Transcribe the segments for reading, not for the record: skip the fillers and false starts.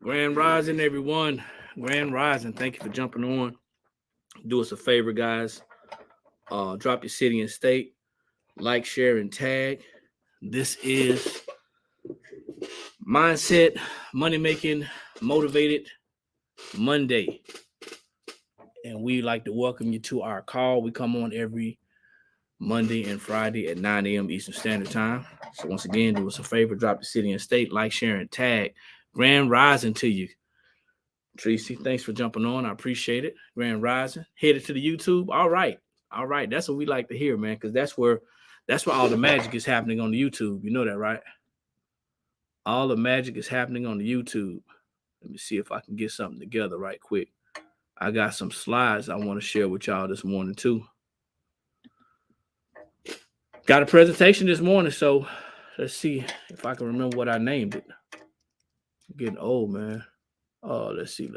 Grand Rising, everyone. Grand Rising. Thank you for jumping on. Do us a favor, guys. Drop your city and state. Like, share, and tag. This is Mindset, Money Making, Motivated Monday. And we like to welcome you to our call. We come on every Monday and Friday at 9 a.m. Eastern Standard Time. So once again, do us a favor. Drop the city and state. Like, share, and tag. Grand Rising to you. Tracy, thanks for jumping on. I appreciate it. Grand Rising. Headed to the YouTube. All right. That's what we like to hear, man, because that's where all the magic is happening on the YouTube. You know that, right? All the magic is happening on the YouTube. Let me see if I can get something together right quick. I got some slides I want to share with y'all this morning, too. Got a presentation this morning, so let's see if I can remember what I named it. I'm getting old, man. Oh, let's see.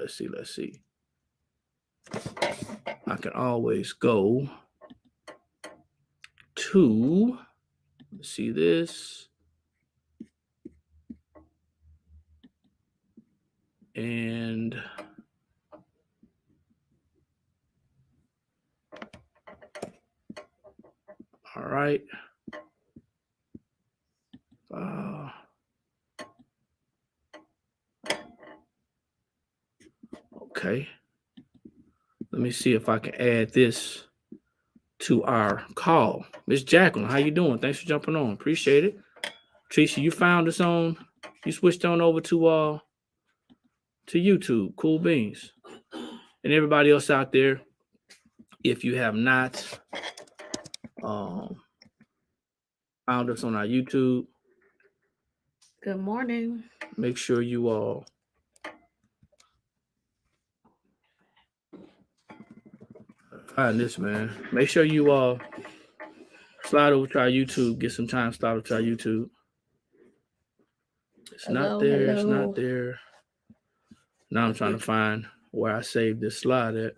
I can always go to, let's see this. And all right. Okay. Let me see if I can add this to our call. Miss Jacqueline, how you doing? Thanks for jumping on. Appreciate it. Tracy, you found us on. You switched on over to YouTube. Cool beans. And everybody else out there, if you have not found us on our YouTube, good morning. Make sure you all find this, man. Make sure you all slide over to our YouTube. Get some time, slide over to our YouTube. It's not there. It's not there. Now I'm trying to find where I saved this slide at.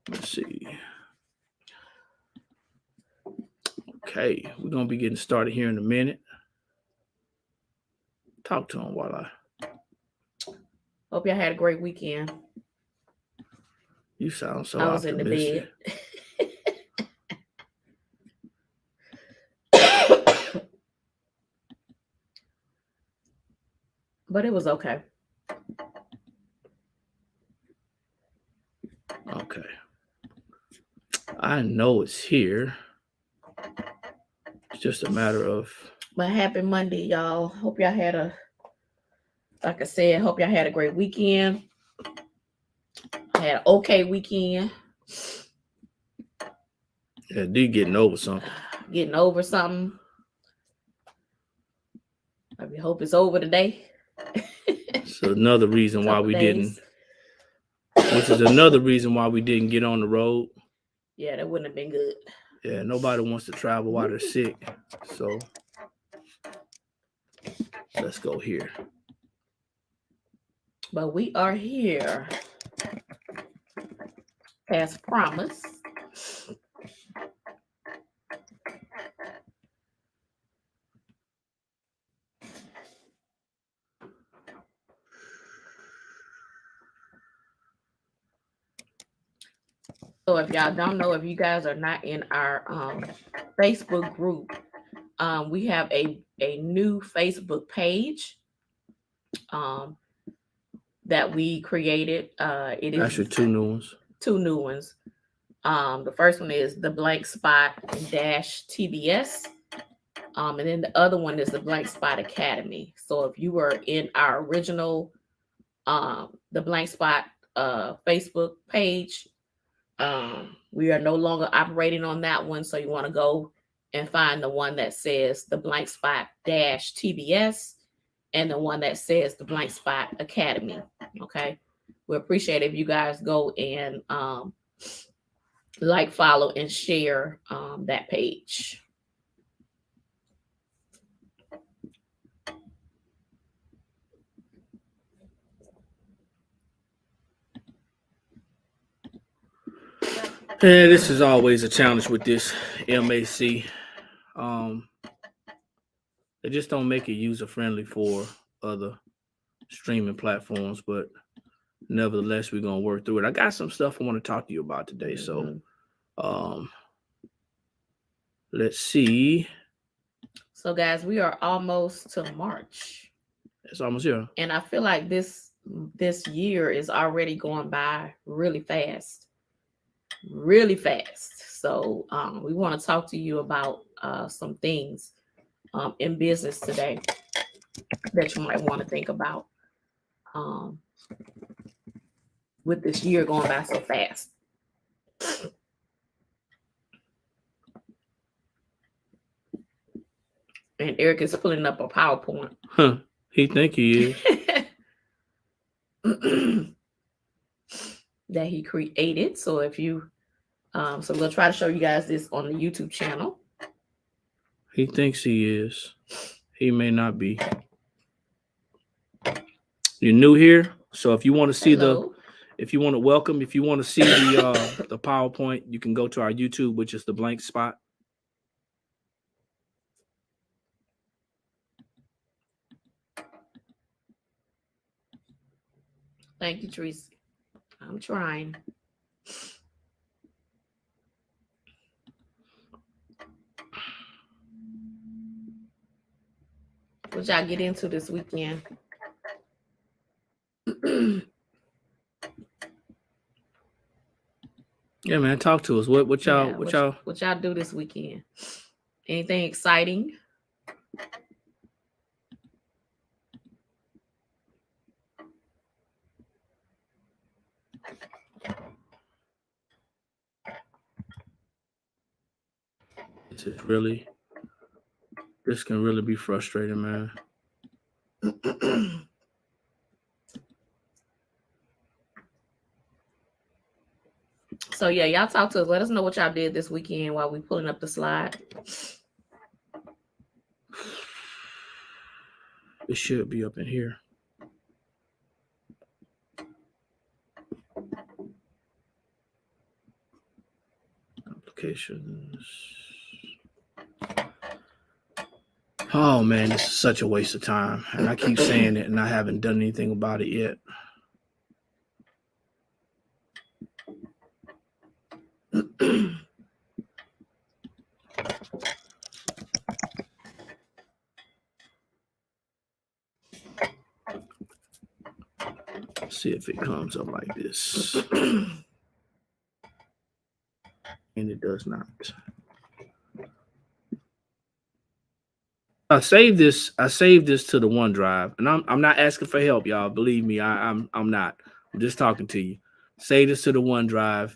Let's see. Okay, we're going to be getting started here in a minute. Talk to him while I... Hope y'all had a great weekend. You sound so optimistic. I was in the bed. But it was okay. Okay. I know it's here. It's just a matter of... But happy Monday, y'all. Hope y'all had like I said, hope y'all had a great weekend. Had an okay weekend. Yeah, getting over something. Getting over something. I hope it's over today. So another reason why we didn't, which is another reason why we didn't get on the road. Yeah, that wouldn't have been good. Yeah, nobody wants to travel while they're sick. So let's go here. But we are here as promised. So if y'all don't know, if you guys are not in our Facebook group, we have a new Facebook page that we created. It is actually two new ones. The first one is the blank spot -TBS. And then the other one is the Blank Spot Academy. So if you were in our original the Blank Spot Facebook page, we are no longer operating on that one. So you want to go and find the one that says the Blank Spot -TBS and the one that says the Blank Spot Academy. Okay. We appreciate if you guys go and like, follow, and share that page. Yeah, this is always a challenge with this MAC. They just don't make it user friendly for other streaming platforms, but nevertheless, we're gonna work through it. I got some stuff I want to talk to you about today. So let's see. So guys, we are almost to March. It's almost here. And I feel like this year is already going by really fast. Really fast. So we want to talk to you about some things in business today that you might want to think about with this year going by so fast. And Eric is pulling up a PowerPoint. Huh. He think he is. That he created. So if you so we'll try to show you guys this on the YouTube channel. He thinks he is. He may not be. You're new here, so if you want to see if you want to see the PowerPoint, you can go to our YouTube, which is the blank spot. Thank you, Teresa. I'm trying. What y'all get into this weekend? Yeah, man, talk to us. What y'all do this weekend? Anything exciting? This can really be frustrating, man. So yeah, y'all talk to us. Let us know what y'all did this weekend while we pulling up the slide. It should be up in here. Applications. Oh man, this is such a waste of time. And I keep saying it and I haven't done anything about it yet. See if it comes up like this. And it does not. I saved this to the OneDrive, and I'm not asking for help, y'all. Believe me, I'm not. I'm just talking to you. Save this to the OneDrive.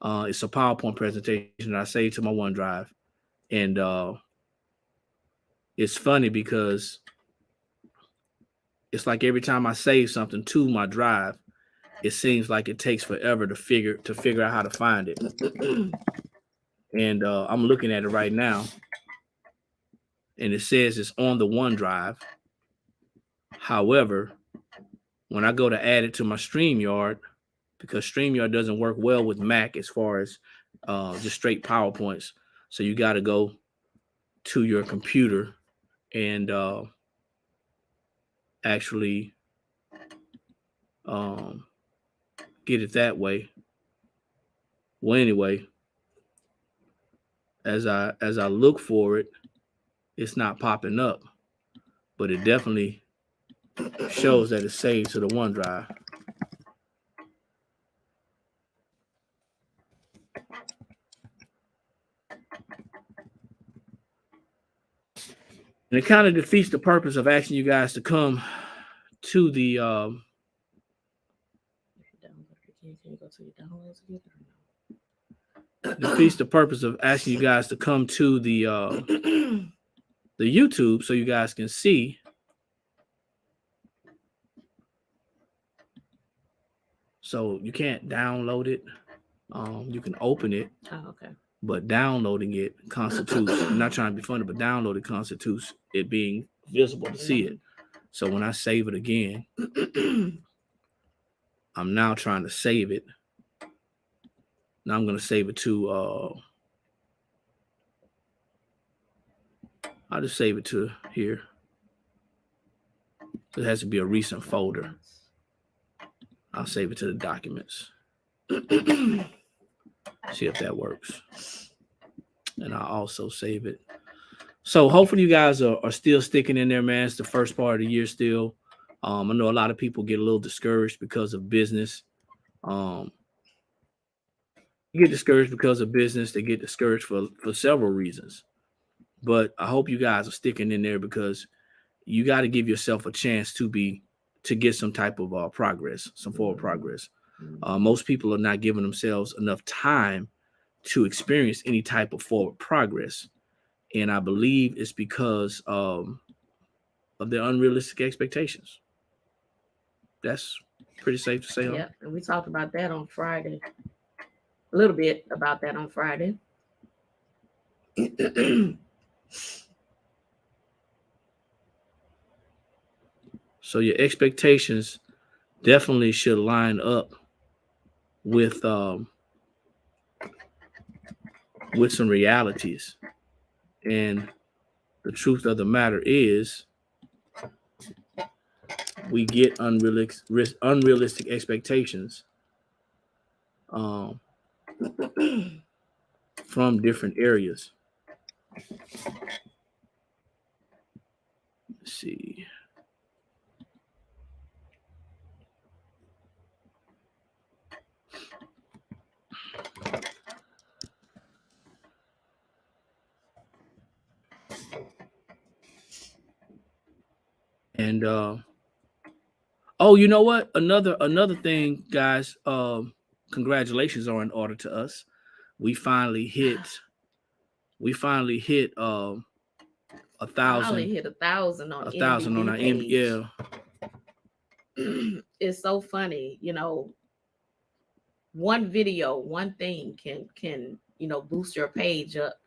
It's a PowerPoint presentation that I saved to my OneDrive, and it's funny because it's like every time I save something to my drive, it seems like it takes forever to figure out how to find it. And I'm looking at it right now, and it says it's on the OneDrive. However, when I go to add it to my StreamYard, because StreamYard doesn't work well with Mac as far as just straight PowerPoints, so you got to go to your computer and actually get it that way. Well, anyway, as I look for it, it's not popping up, but it definitely shows that it's saved to the OneDrive. And it kind of defeats the purpose of asking you guys to come to the defeats the purpose of asking you guys to come to the YouTube so you guys can see. So you can't download it. You can open it. Oh, okay. But downloading it constitutes, I'm not trying to be funny, but download it constitutes it being visible to see it. So when I save it again, I'm now trying to save it. Now I'm going to save it to, I'll just save it to here. So it has to be a recent folder. I'll save it to the documents. See if that works. And I'll also save it. So hopefully you guys are still sticking in there, man. It's the first part of the year still. I know a lot of people get a little discouraged because of business. You get discouraged because of business. They get discouraged for several reasons. But I hope you guys are sticking in there because you got to give yourself a chance to get some type of progress, some forward progress. Most people are not giving themselves enough time to experience any type of forward progress. And I believe it's because of their unrealistic expectations. That's pretty safe to say. Yeah, and we talked about that on Friday. A little bit about that on Friday. So your expectations definitely should line up with some realities. And the truth of the matter is, we get unrealistic expectations from different areas. Let's see. And oh, you know what? Another thing, guys. Congratulations are in order to us. We finally hit 1,000. Finally hit 1,000 on 1,000 on our page. Yeah. It's so funny, one video, one thing can boost your page up.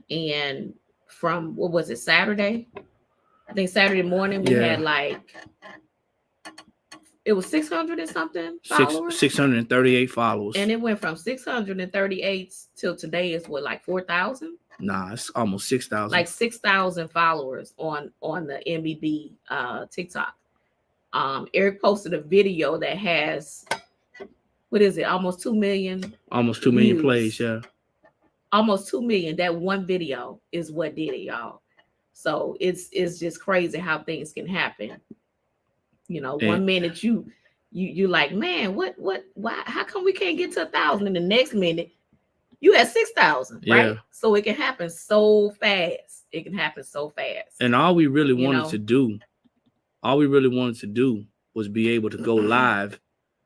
And from what was it, Saturday? I think Saturday morning we had it was 600 and something followers. 638 followers. And it went from 638 till today is what, like 4,000? Nah, it's almost 6,000. Like 6,000 followers on the MBB TikTok. Eric posted a video that has, what is it, almost 2 million? Almost 2 million plays, yeah. Almost 2 million. That one video is what did it, y'all. So it's just crazy how things can happen. 1 minute you like, man, what, why, how come we can't get to 1,000? And the next minute you at 6,000, right? Yeah. So it can happen so fast. And all we really wanted to do was be able to go live.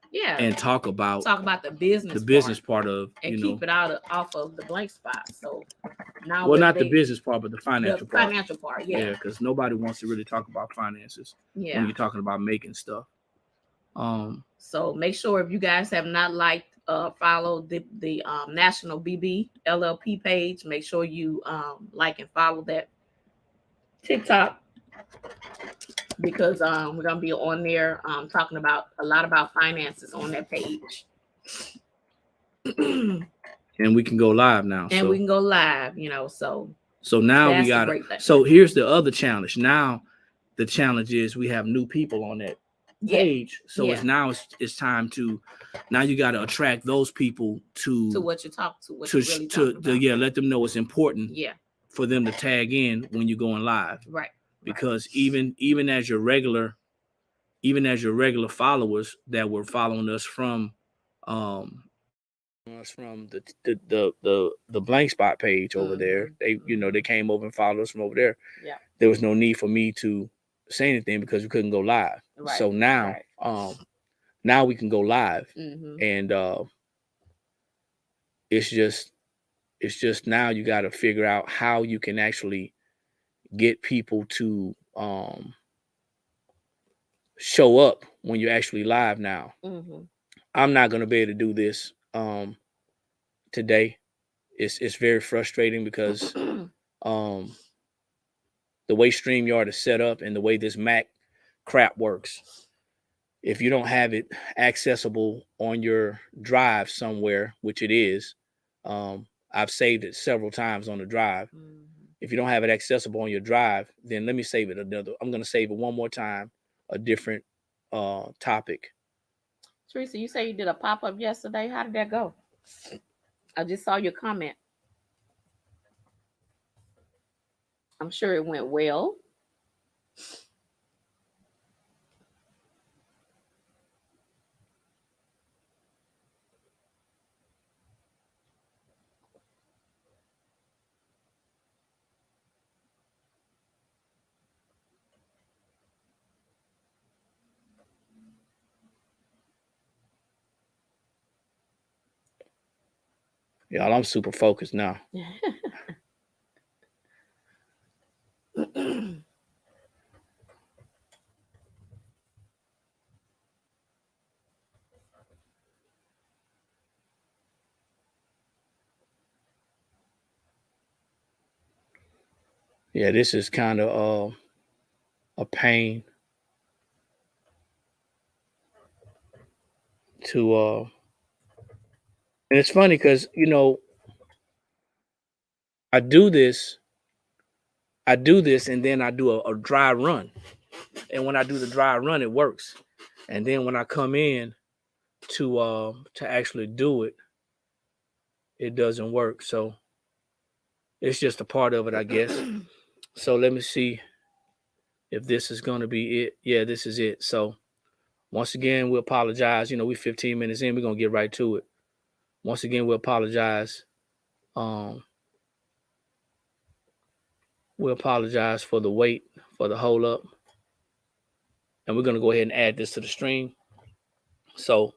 Yeah. And talk about the business part of, and keep it off of the blank spot. So now, well, not the business part, but the financial part. Financial part, yeah. Yeah, because nobody wants to really talk about finances when you're talking about making stuff. So make sure if you guys have not followed the National BB LLP page, make sure you like and follow that TikTok. Because we're gonna be on there talking about a lot about finances on that page. And we can go live now. And we can go live, so now we got it. So here's the other challenge. Now the challenge is we have new people on that page. So it's time to, now you got to attract those people to what you talk to, what you really talking about. Let them know it's important for them to tag in when you're going live. Right. Because even as your regular followers that were following us from the blank spot page over there, they came over and followed us from over there. Yeah. There was no need for me to say anything because we couldn't go live. Right. So now now we can go live. And it's just now you got to figure out how you can actually get people to show up when you're actually live now. I'm not going to be able to do this today. It's very frustrating because the way StreamYard is set up and the way this Mac crap works, if you don't have it accessible on your drive somewhere, which it is, I've saved it several times on the drive. If you don't have it accessible on your drive, then let me save it another. I'm going to save it one more time, a different topic. Teresa, you say you did a pop-up yesterday. How did that go? I just saw your comment. I'm sure it went well. Y'all, I'm super focused now. Yeah, this is kind of a pain to and it's funny because I do this and then I do a dry run. And when I do the dry run, it works. And then when I come in to actually do it, it doesn't work. So it's just a part of it, I guess. So let me see if this is going to be it. Yeah, this is it. So once again, we apologize. We're 15 minutes in. We're going to get right to it. Once again, we apologize. We apologize for the wait, for the hold up. And we're going to go ahead and add this to the stream. So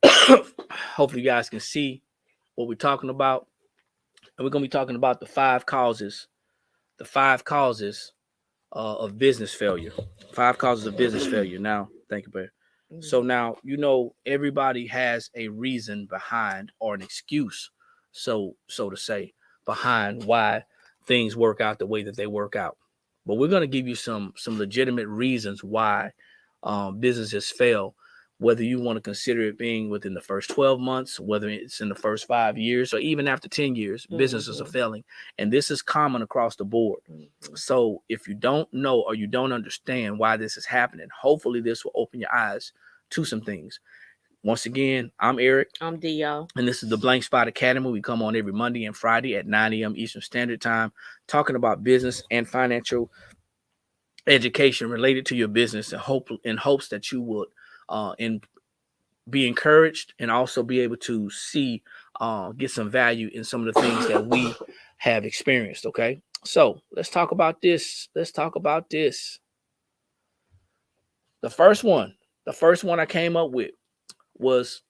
hopefully you guys can see what we're talking about. And we're going to be talking about the 5 causes of business failure. 5 causes of business failure. Now, thank you, Bear. So now, everybody has a reason behind, or an excuse, so to say, behind why things work out the way that they work out. But we're going to give you some legitimate reasons why businesses fail, whether you want to consider it being within the first 12 months, whether it's in the first 5 years, or even after 10 years, businesses are failing. And this is common across the board. So if you don't know or you don't understand why this is happening, hopefully this will open your eyes to some things. Once again, I'm Eric. I'm Dio. And this is the Blank Spot Academy. We come on every Monday and Friday at 9 a.m. Eastern Standard Time, talking about business and financial education related to your business, in hopes that you would be encouraged and also be able to see, get some value in some of the things that we have experienced. Okay, so let's talk about this. The first one I came up with was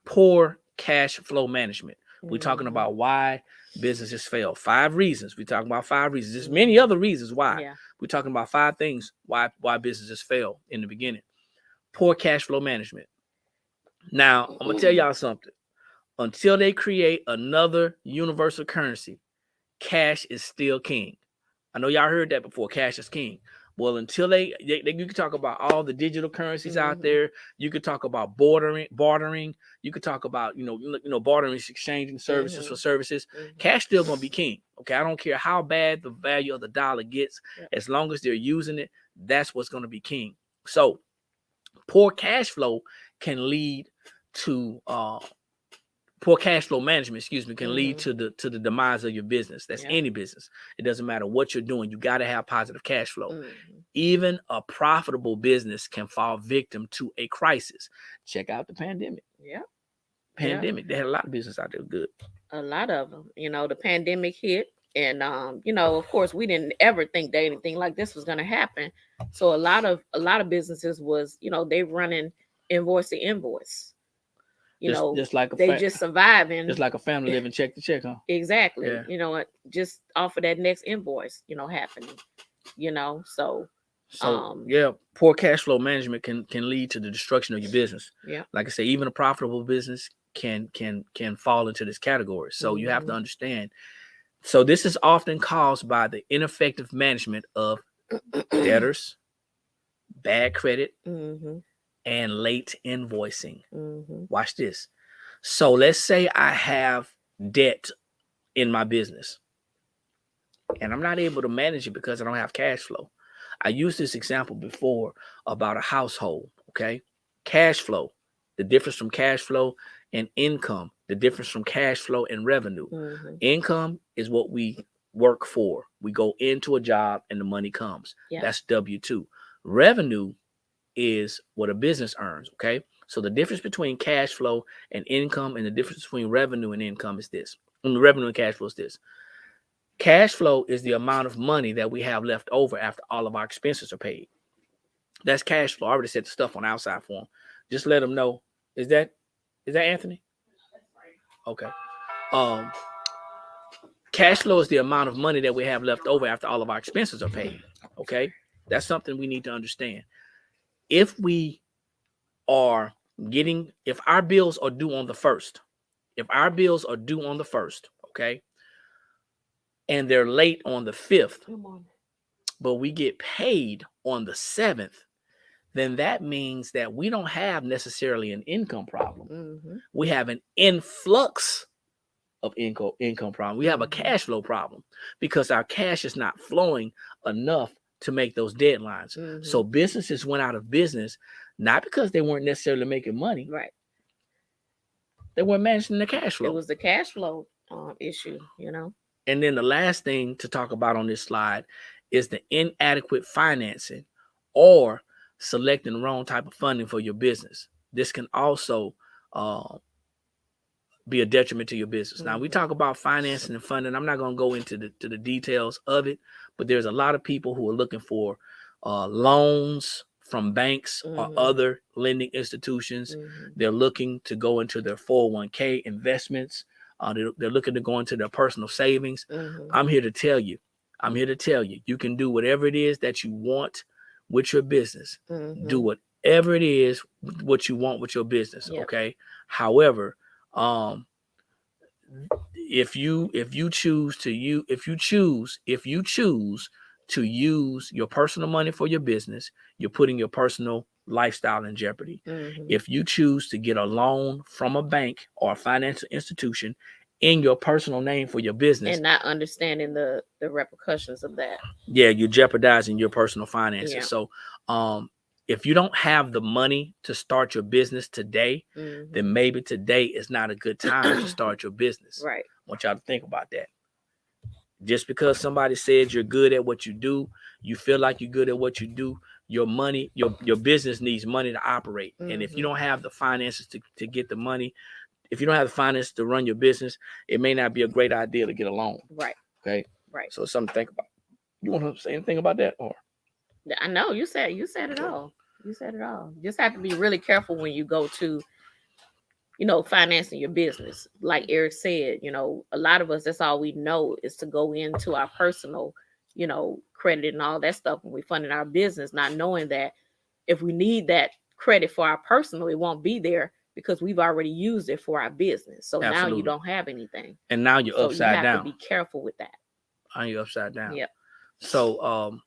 poor cash flow management. We're talking about why businesses fail. 5 reasons. We're talking about 5 reasons. There's many other reasons why. Yeah. We're talking about 5 things why businesses fail in the beginning. Poor cash flow management. Now, I'm going to tell y'all something. Until they create another universal currency, cash is still king. I know y'all heard that before. Cash is king. Well, until they you can talk about all the digital currencies out there. You could talk about bartering. You could talk about, bartering, exchanging services for services. Cash still going to be king. Okay. I don't care how bad the value of the dollar gets. As long as they're using it, that's what's going to be king. So poor cash flow can lead to poor cash flow management, can lead to the demise of your business. That's any business. It doesn't matter what you're doing. You got to have positive cash flow. Even a profitable business can fall victim to a crisis. Check out the pandemic. Pandemic. They had a lot of business out there good. A lot of them. The pandemic hit, and of course, we didn't ever think that anything like this was going to happen. So a lot of businesses was, they running invoice to invoice. Just like just surviving. Just like a family living check to check, huh? Exactly. Yeah. Just off of that next invoice, happening. So poor cash flow management can lead to the destruction of your business. Yeah. Like I say, even a profitable business can fall into this category. So you have to understand. So this is often caused by the ineffective management of debtors, bad credit, and late invoicing. Watch this. So let's say I have debt in my business. and I'm not able to manage it because I don't have cash flow. I used this example before about a household, okay? Cash flow, the difference from cash flow and income, the difference from cash flow and revenue. Mm-hmm. Income is what we work for. We go into a job and the money comes. Yeah. That's W-2. Revenue is what a business earns, okay? So the difference between cash flow and income and the difference between revenue and income is this. And revenue and cash flow is this. Cash flow is the amount of money that we have left over after all of our expenses are paid. That's cash flow. I already said the stuff on the outside for them. Just let them know. Is that Anthony? Okay. Cash flow is the amount of money that we have left over after all of our expenses are paid. Okay. That's something we need to understand. If our bills are due on the 1st, okay, and they're late on the 5th, but we get paid on the 7th, then that means that we don't have necessarily an income problem. Mm-hmm. We have an influx of income problem. We have a cash flow problem because our cash is not flowing enough to make those deadlines. Mm-hmm. So businesses went out of business, not because they weren't necessarily making money. Right. They weren't managing the cash flow. It was the cash flow issue, you know. And then the last thing to talk about on this slide is the inadequate financing or selecting the wrong type of funding for your business. This can also be a detriment to your business. Now, we talk about financing and funding. I'm not going to go into the details of it, but there's a lot of people who are looking for loans from banks or other lending institutions. They're looking to go into their 401k investments. They're looking to go into their personal savings. I'm here to tell you, you can do whatever it is that you want with your business. Do whatever it is what you want with your business. Yep. Okay. However, if you choose to use your personal money for your business, you're putting your personal lifestyle in jeopardy. If you choose to get a loan from a bank or a financial institution in your personal name for your business and not understanding the repercussions of that, you're jeopardizing your personal finances. Yeah. So if you don't have the money to start your business today, then maybe today is not a good time to start your business. Right. I want y'all to think about that. Just because somebody said you're good at what you do, you feel like you're good at what you do, your money, your business needs money to operate. And if you don't have the finances to get the money, if you don't have the finances to run your business, it may not be a great idea to get a loan. Right. Okay. Right. So it's something to think about. You want to say anything about that? Or I know you said it all. You said it all. You just have to be really careful when you go to, financing your business. Like Eric said, a lot of us, that's all we know is to go into our personal, credit and all that stuff when we funding our business, not knowing that if we need that credit for our personal, it won't be there because we've already used it for our business. So Absolutely. Now you don't have anything. And now you're upside down. You have to be careful with that. Now you're upside down. Yep. So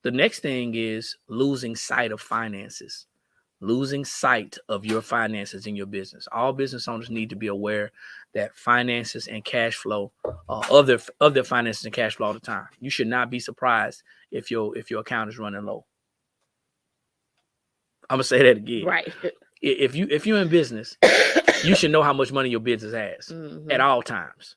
the next thing is losing sight of finances. Losing sight of your finances in your business. All business owners need to be aware that finances and cash flow, of their finances and cash flow all the time. You should not be surprised if your account is running low. I'm gonna say that again. Right. If you're in business, you should know how much money your business has at all times.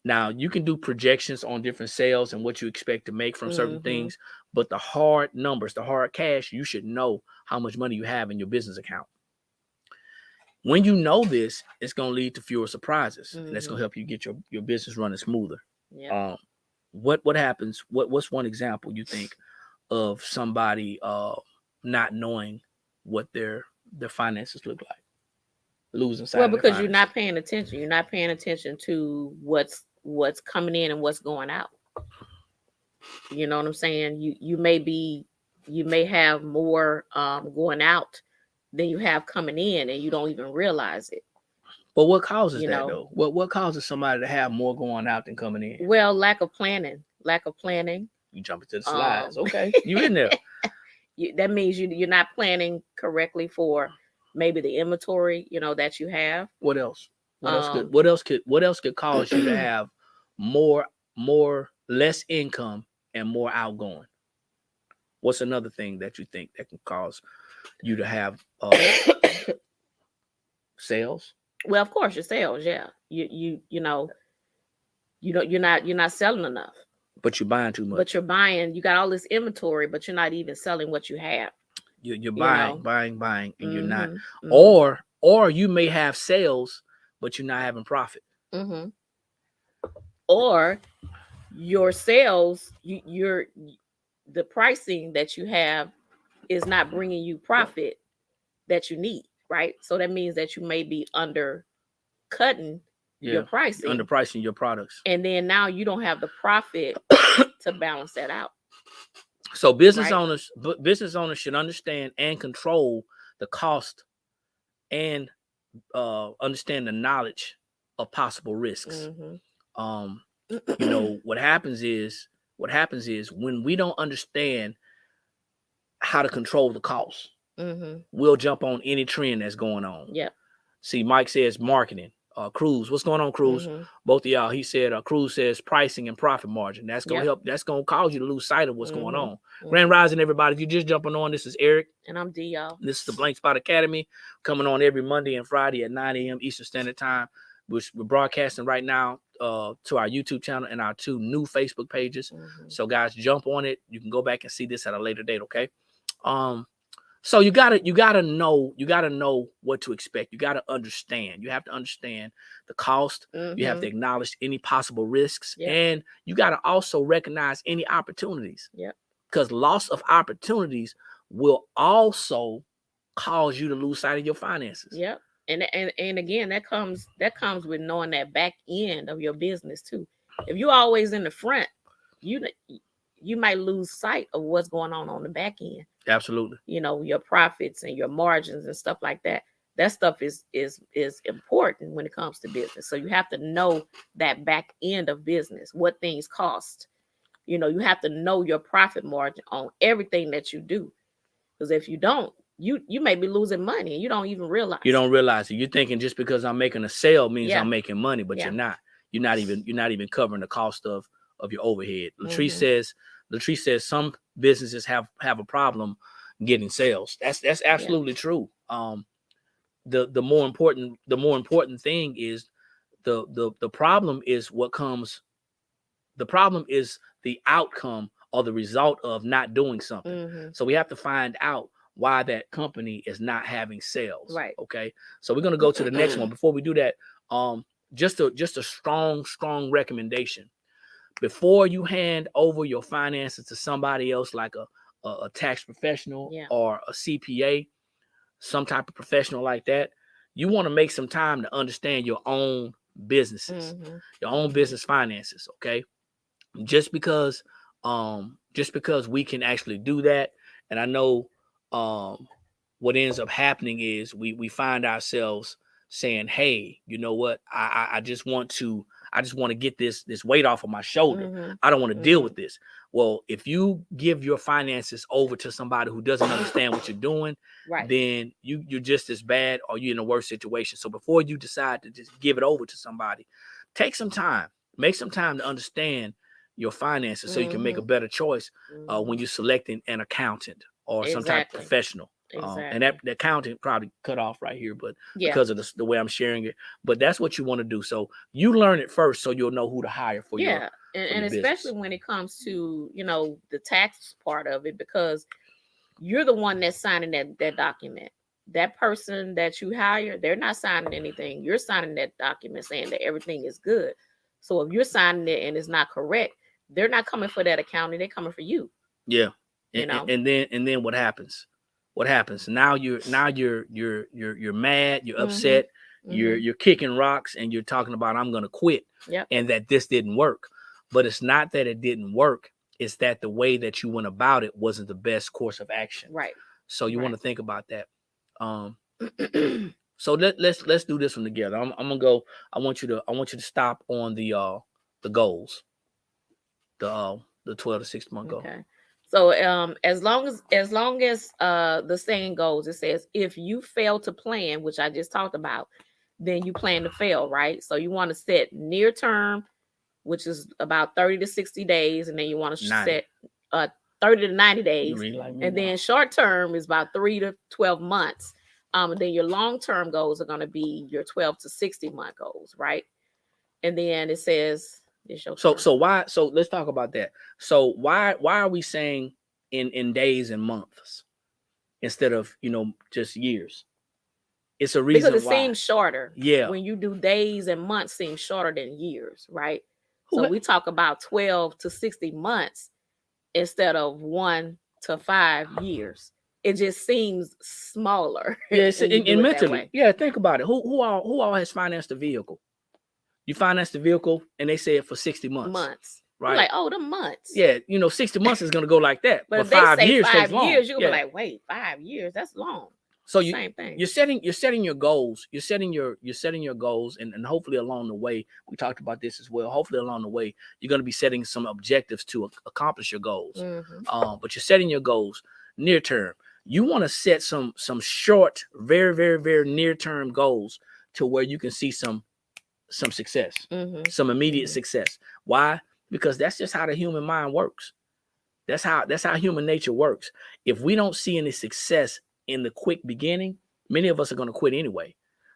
Now, you can do projections on different sales and what you expect to make from certain things, but the hard numbers, the hard cash, you should know how much money you have in your business account. When you know this, it's going to lead to fewer surprises, and that's going to help you get your business running smoother. Yeah. What happens? What's one example you think of somebody not knowing what their finances look like? Losing sight. Well, because you're not paying attention. You're not paying attention to what's coming in and what's going out. You know what I'm saying? You may have more going out than you have coming in, and you don't even realize it. But what causes that though? What causes somebody to have more going out than coming in? Well, lack of planning. You jump into the slides. Okay, you in there. That means you're not planning correctly for maybe the inventory, that you have. What else? What else could cause you to have more less income, and more outgoing. What's another thing that you think that can cause you to have sales? Well, of course, your sales, yeah. You know, you're not selling enough. But you're buying too much. But you're buying, you got all this inventory, but you're not even selling what you have. You're buying, and you're not. Mm-hmm. Or you may have sales, but you're not having profit. Mm-hmm. Or your sales, you're the pricing that you have is not bringing you profit that you need, right? So that means that you may be undercutting your pricing, underpricing your products, and then now you don't have the profit to balance that out. So business owners should understand and control the cost and understand the knowledge of possible risks. Mm-hmm. You know, what happens is when we don't understand how to control the cost, mm-hmm. we'll jump on any trend that's going on. Yeah. See, Mike says marketing. Cruz, what's going on, Cruz? Mm-hmm. Both of y'all. He said, Cruz says pricing and profit margin. That's gonna help. That's gonna cause you to lose sight of what's going on. Mm-hmm. Grand Rising, everybody. If you're just jumping on, this is Eric. And I'm D, y'all. This is the Blank Spot Academy, coming on every Monday and Friday at 9 a.m. Eastern Standard Time. We're broadcasting right now to our YouTube channel and our 2 new Facebook pages. Mm-hmm. So guys, jump on it. You can go back and see this at a later date, okay? So you gotta know what to expect. You gotta understand. You have to understand the cost. Mm-hmm. You have to acknowledge any possible risks, and you gotta also recognize any opportunities. Yeah. Because loss of opportunities will also cause you to lose sight of your finances. Yep. And again, that comes with knowing that back end of your business too. If you're always in the front, you might lose sight of what's going on the back end. Absolutely. You know, your profits and your margins and stuff like that. That stuff is important when it comes to business. So you have to know that back end of business, what things cost. You know, you have to know your profit margin on everything that you do. Because if you don't, you may be losing money and you don't even realize. You don't realize it. You're thinking just because I'm making a sale means I'm making money, but you're not. You're not even covering the cost of your overhead. Latrice says some businesses have a problem getting sales. That's absolutely true. The more important thing is the problem is what comes. The problem is the outcome or the result of not doing something. Mm-hmm. So we have to find out why that company is not having sales. Right. Okay. So we're gonna go to the next one. Before we do that, just a strong recommendation. Before you hand over your finances to somebody else, like a tax professional or a CPA, some type of professional like that, you want to make some time to understand your own businesses, your own business finances. Okay. Just because we can actually do that. And I know what ends up happening is we find ourselves saying, hey, you know what? I just want to get this weight off of my shoulder. I don't want to deal with this. Well, if you give your finances over to somebody who doesn't understand what you're doing, then you're just as bad or you're in a worse situation. So before you decide to just give it over to somebody, take some time, make some time to understand your finances so you can make a better choice when you're selecting an accountant or some type of professional. And that the accountant probably cut off right here, but because of the way I'm sharing it. But that's what you want to do. So you learn it first so you'll know who to hire for your and especially when it comes to, you know, the tax part of it, because you're the one that's signing that document. That person that you hire, they're not signing anything. You're signing that document saying that everything is good. So if you're signing it and it's not correct, they're not coming for that accounting. They're coming for you. Yeah. You know? And then what happens? What happens? Now you're mad, you're upset, you're kicking rocks, and you're talking about I'm gonna quit, and that this didn't work. But it's not that it didn't work, it's that the way that you went about it wasn't the best course of action. Right. So you want to think about that. So let's do this one together. I'm gonna go. I want you to stop on the goals. The 12 to 6 month goal. Okay. So as long as the saying goes, it says if you fail to plan, which I just talked about, then you plan to fail, right? So you want to set near term, which is about 30 to 60 days, and then you want to 90. set 30 to 90 You days, really like me and now. then short term is about 3 to 12 months. And then your long term goals are going to be your 12 to 60 month goals, right? And then it says it's your turn. So why? So let's talk about that. So why are we saying in days and months instead of just years? It's a reason because it why. seems shorter. Yeah. When you do days and months, seems shorter than years, right? Who So ha- we talk about 12 to 60 months instead of 1 to 5 years. It just seems smaller. Yeah, when you do and it that mentally. way. Yeah, think about it. Who all has financed a vehicle? You finance the vehicle and they say it for 60 months. Right. You're like, oh, the months. Yeah, 60 months is gonna go like that. But if 5 they say years 5 takes long. years, you'll Yeah. be like, wait, 5 years? That's long. So Same thing. you're setting your goals. You're setting your goals, and hopefully along the way, we talked about this as well. Hopefully along the way, you're going to be setting some objectives to accomplish your goals. But you're setting your goals near term. You want to set some short, very, very, very near term goals to where you can see some success, some immediate success. Why? Because that's just how the human mind works. That's how human nature works. If we don't see any success in the quick beginning, many of us are going to quit anyway.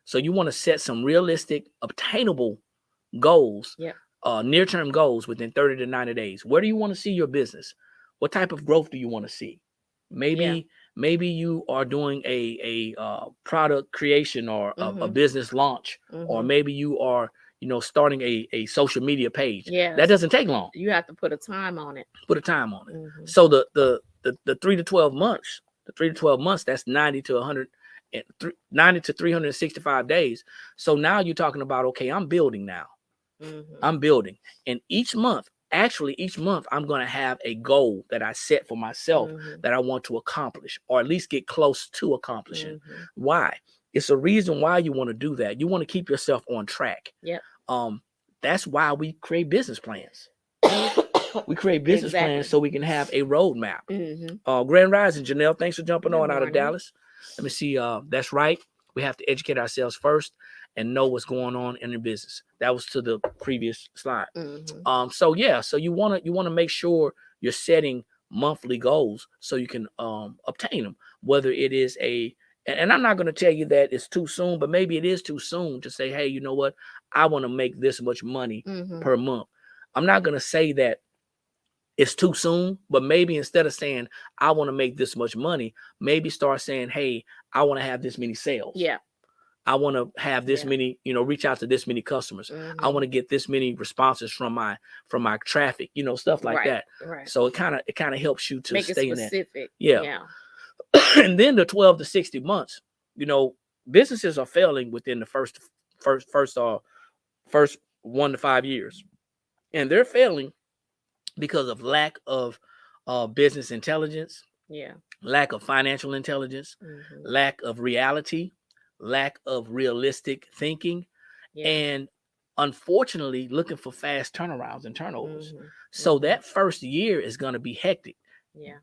So you want to set some realistic, obtainable goals, near-term goals within 30 to 90 days. Where do you want to see your business? What type of growth do you want to see? Maybe you are doing a product creation or a business launch, or maybe you are starting a social media page. Yeah, that doesn't take long. You have to put a time on it. So the 3 to 12 months. The 3 to 12 months, that's 90 to 365 days. So now you're talking about, okay, I'm building now. I'm building. And each month, I'm going to have a goal that I set for myself that I want to accomplish, or at least get close to accomplishing. Why? It's a reason why you want to do that. You want to keep yourself on track. Yep. That's why we create business plans. We create business plans so we can have a roadmap. Grand Rising, Janelle, thanks for jumping on out of Dallas. Let me see. That's right. We have to educate ourselves first and know what's going on in the business. That was to the previous slide. So you want to make sure you're setting monthly goals so you can obtain them. Whether it is and I'm not going to tell you that it's too soon, but maybe it is too soon to say, hey, you know what? I want to make this much money per month. I'm not going to say that it's too soon, but maybe instead of saying, I want to make this much money, maybe start saying, hey, I want to have this many sales. Yeah. I want to have this many, reach out to this many customers. I want to get this many responses from my traffic, stuff like that. Right. So it kind of helps you to make stay it specific. in that. Yeah. And then the 12 to 60 months, businesses are failing within the first 1 to 5 years. And they're failing because of lack of business intelligence, lack of financial intelligence, lack of reality, lack of realistic thinking, and unfortunately looking for fast turnarounds and turnovers. So that first year is going to be hectic.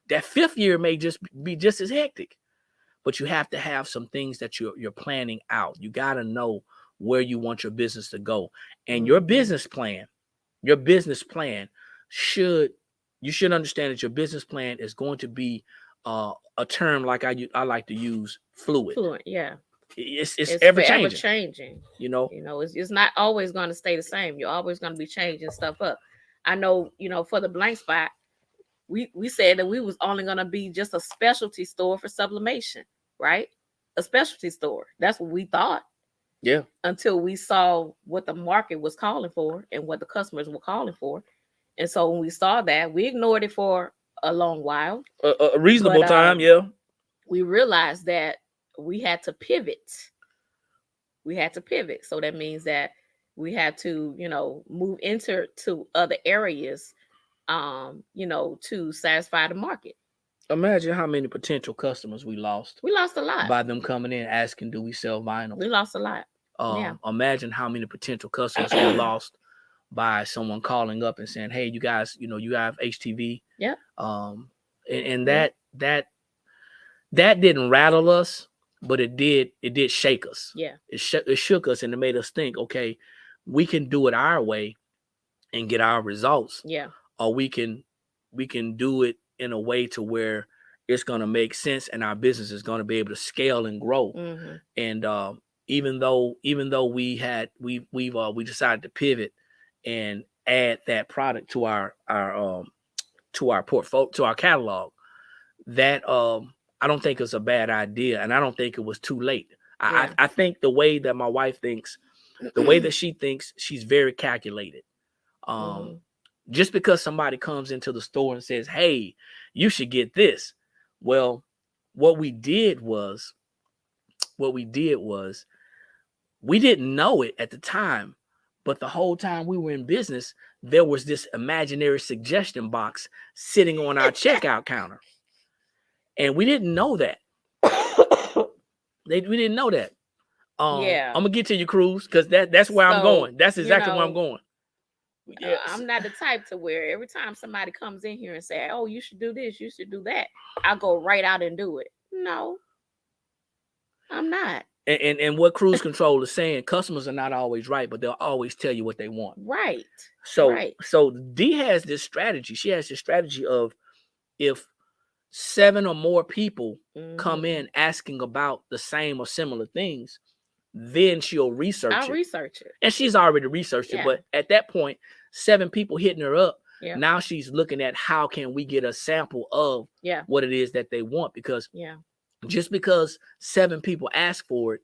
That 5th year may just be just as hectic, but you have to have some things that you're planning out. You got to know where you want your business to go, and your business plan should understand that your business plan is going to be a term like I like to use, fluid. It's ever changing. It's not always going to stay the same. You're always going to be changing stuff up. I know, for the blank spot, we said that we was only going to be just a specialty store for sublimation, right? A specialty store. That's what we thought. Yeah. Until we saw what the market was calling for and what the customers were calling for. And so when we saw that, we ignored it for a long while. A reasonable time, yeah. We realized that we had to pivot. So that means that we had to, move into other areas, to satisfy the market. Imagine how many potential customers we lost. We lost a lot. By them coming in asking, do we sell vinyl? We lost a lot. Imagine how many potential customers we lost by someone calling up and saying, hey, you guys, you have HTV. Yeah. And that didn't rattle us, but it did shake us. Yeah. It shook us, and it made us think, okay, we can do it our way and get our results, Yeah. or we can do it in a way to where it's going to make sense and our business is going to be able to scale and grow. Mm-hmm. And even though we decided to pivot and add that product to our portfolio, to our catalog, that I don't think it's a bad idea, and I don't think it was too late. Yeah. I think the way that my wife thinks, the way that she thinks, she's very calculated. Just because somebody comes into the store and says, "Hey, you should get this," well, what we did was we didn't know it at the time, but the whole time we were in business, there was this imaginary suggestion box sitting on our checkout counter, and we didn't know that. We didn't know that. Yeah. I'm gonna get to you, Cruz, because that's where I'm going. That's exactly where I'm going. Yes. I'm not the type to where every time somebody comes in here and say, "Oh, you should do this, you should do that," I go right out and do it. No, I'm not. And what cruise control is saying, customers are not always right, but they'll always tell you what they want. Right. So Dee has this strategy. She has this strategy of, if 7 or more people come in asking about the same or similar things, then she'll research I'll research it. And she's already researched it. But at that point, 7 people hitting her up. Yeah. Now she's looking at how can we get a sample of what it is that they want, because just because 7 people ask for it,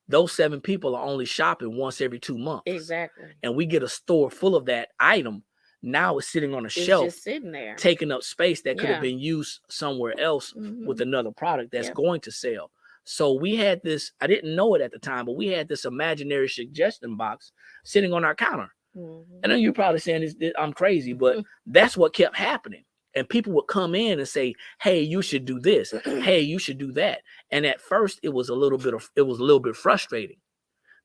those 7 people are only shopping once every 2 months. Exactly. And we get a store full of that item. Now it's sitting on a shelf, just sitting there, taking up space that could have been used somewhere else with another product that's going to sell. So we had this, I didn't know it at the time, but we had this imaginary suggestion box sitting on our counter. I know you're probably saying I'm crazy, but that's what kept happening. And people would come in and say, "Hey, you should do this. Hey, you should do that." And at first it was a little bit frustrating,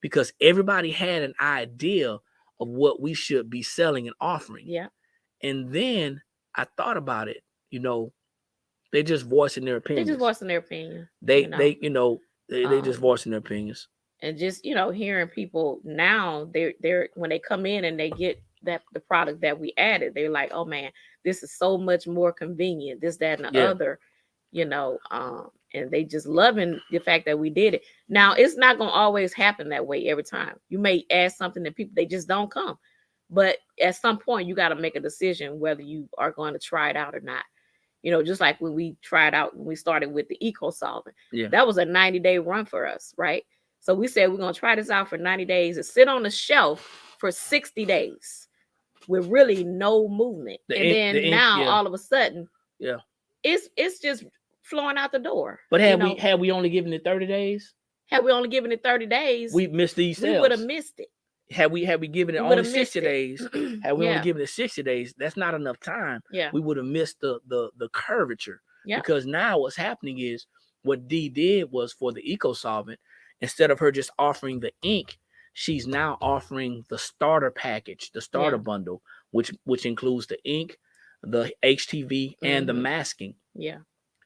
because everybody had an idea of what we should be selling and offering. Yeah. And then I thought about it, they just voicing their opinions. They just voicing their opinion. They just voicing their opinions. And just, hearing people now, they're when they come in and they get the product that we added, they're like, "Oh man, this is so much more convenient, this, that, and the other," and they just loving the fact that we did it. Now, it's not going to always happen that way every time. You may add something that people, they just don't come. But at some point, you got to make a decision whether you are going to try it out or not. Just like when we tried out, when we started with the Eco Solvent, that was a 90-day run for us, right? So we said, we're going to try this out for 90 days and sit on the shelf for 60 days with really no movement. Now all of a sudden, it's just flowing out the door. But had we only given it 30 days? Had we only given it 30 days, we missed these sales. We would have missed it. Had we given it only 60 days, had we only given it 60 days, that's not enough time. We would have missed the curvature. Because now what's happening is, what Dee did was, for the Eco Solvent, instead of her just offering the ink, she's now offering the starter package, the starter bundle, which includes the ink, the HTV, and the masking.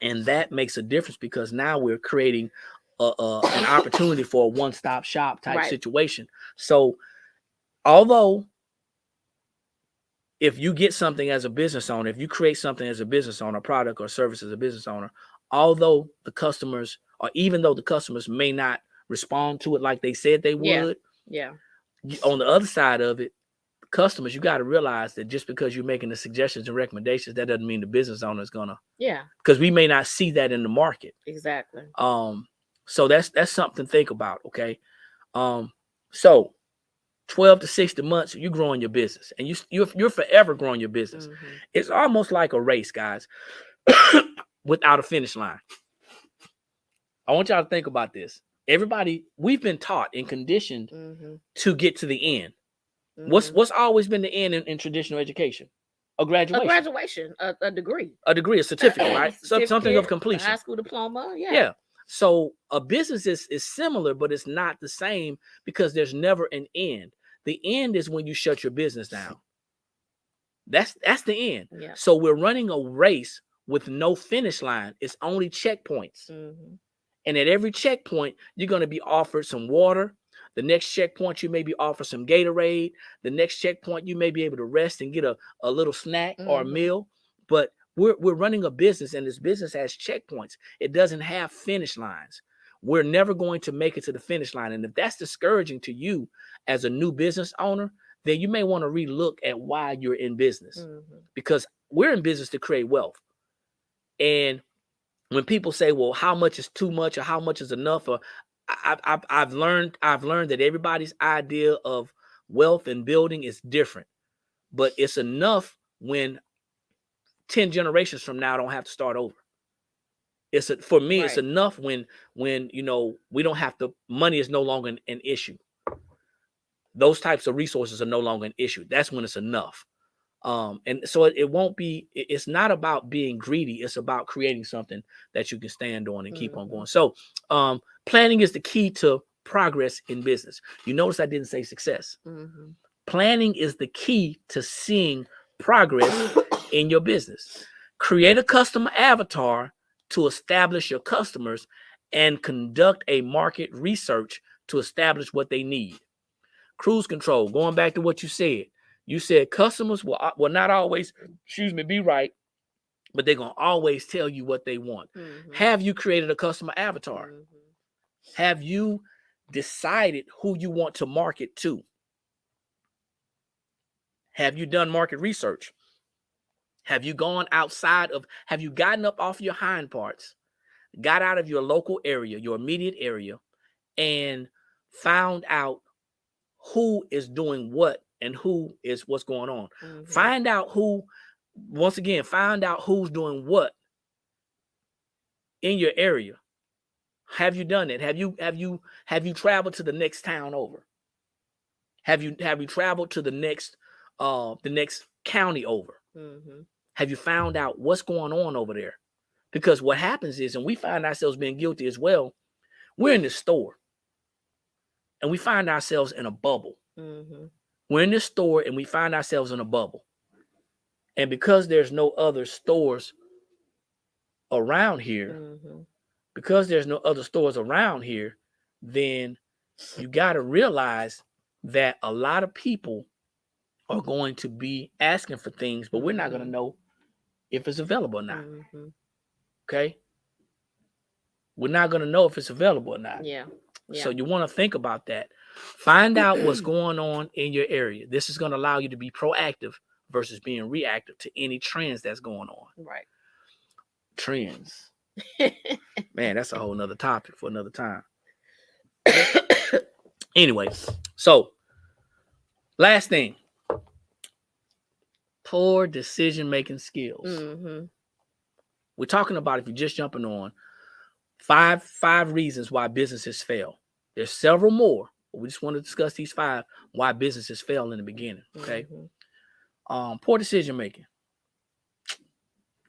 And that makes a difference, because now we're creating an opportunity for a one-stop shop type situation. So although if you get something as a business owner, if you create something as a business owner, product or service as a business owner, although the customers, or even though the customers may not respond to it like they said they would, on the other side of it, customers, you got to realize that just because you're making the suggestions and recommendations, that doesn't mean the business owner is gonna, because we may not see that in the market. Exactly. So that's something to think about. Okay. So 12 to 60 months, you're growing your business, and you're forever growing your business. It's almost like a race, guys, without a finish line. I want y'all to think about this. Everybody, we've been taught and conditioned to get to the end. What's always been the end in traditional education? A graduation. A degree. A degree, a certificate, right? Something of completion. A high school diploma, yeah. So a business is similar, but it's not the same, because there's never an end. The end is when you shut your business down. That's the end. Yeah. So we're running a race with no finish line. It's only checkpoints. And at every checkpoint, you're going to be offered some water. The next checkpoint, you may be offered some Gatorade. The next checkpoint, you may be able to rest and get a little snack or a meal. But we're running a business, and this business has checkpoints. It doesn't have finish lines. We're never going to make it to the finish line. And if that's discouraging to you as a new business owner, then you may want to relook at why you're in business. Because we're in business to create wealth. And when people say, well, how much is too much or how much is enough, or I've learned that everybody's idea of wealth and building is different. But it's enough when 10 generations from now I don't have to start over. For me, it's enough when we don't have to, money is no longer an issue. Those types of resources are no longer an issue. That's when it's enough. And so it's not about being greedy. It's about creating something that you can stand on and keep on going. So planning is the key to progress in business. You notice I didn't say success. Planning is the key to seeing progress in your business. Create a customer avatar to establish your customers and conduct a market research to establish what they need. Cruise control, going back to what you said. You said customers will not always, be right, but they're going to always tell you what they want. Have you created a customer avatar? Have you decided who you want to market to? Have you done market research? Have you gotten up off your hind parts, got out of your local area, your immediate area, and found out who is doing what and what's going on? Find out who's doing what in your area. Have you done it? Have you traveled to the next town over? Have you traveled to the next county over? Have you found out what's going on over there? Because what happens is, and we find ourselves being guilty as well, we're in the store and we find ourselves in a bubble. We're in this store and we find ourselves in a bubble. And because there's no other stores around here, then you got to realize that a lot of people are going to be asking for things, but we're not going to know if it's available or not. Okay? We're not going to know if it's available or not. Yeah. So you want to think about that. Find out what's going on in your area. This is going to allow you to be proactive versus being reactive to any trends that's going on. Right. Trends. Man, that's a whole nother topic for another time. Anyway, so last thing. Poor decision-making skills. We're talking about, if you're just jumping on, five reasons why businesses fail. There's several more, but we just want to discuss these 5 why businesses fail in the beginning. Okay. Poor decision-making.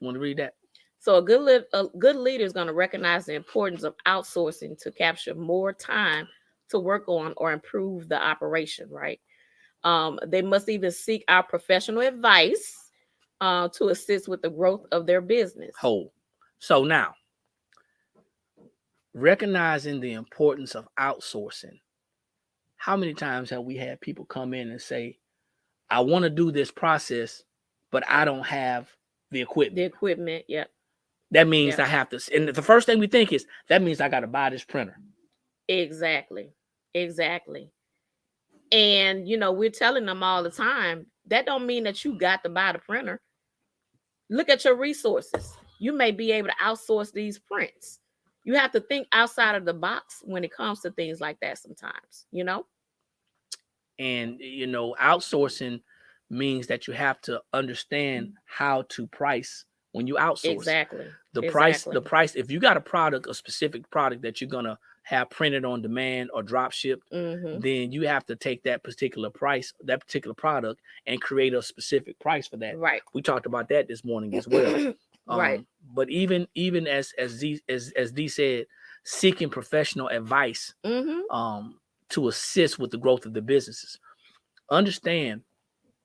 You want to read that? So a good leader is going to recognize the importance of outsourcing to capture more time to work on or improve the operation, right? They must even seek our professional advice to assist with the growth of their business. So now, recognizing the importance of outsourcing. How many times have we had people come in and say, I want to do this process, but I don't have the equipment. Yep. That means I have to, and the first thing we think is, that means I got to buy this printer. Exactly. And, we're telling them all the time, that don't mean that you got to buy the printer. Look at your resources. You may be able to outsource these prints. You have to think outside of the box when it comes to things like that sometimes, And, outsourcing means that you have to understand how to price when you outsource. Exactly. The price, if you got a specific product that you're going to have printed on demand or drop shipped, then you have to take that particular product and create a specific price for that. Right. We talked about that this morning as well. Right. But even as Dee said, seeking professional advice to assist with the growth of the businesses. Understand,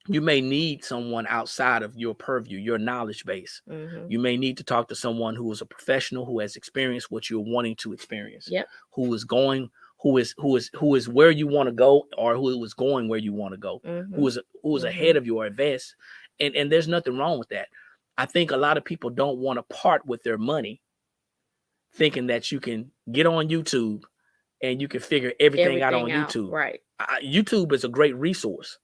you may need someone outside of your purview, your knowledge base. You may need to talk to someone who is a professional, who has experienced what you're wanting to experience, who who is where you want to go, or who is going where you want to go, who is ahead of you or advanced. And there's nothing wrong with that. I think a lot of people don't want to part with their money thinking that you can get on YouTube and you can figure everything out on YouTube. Right. YouTube is a great resource.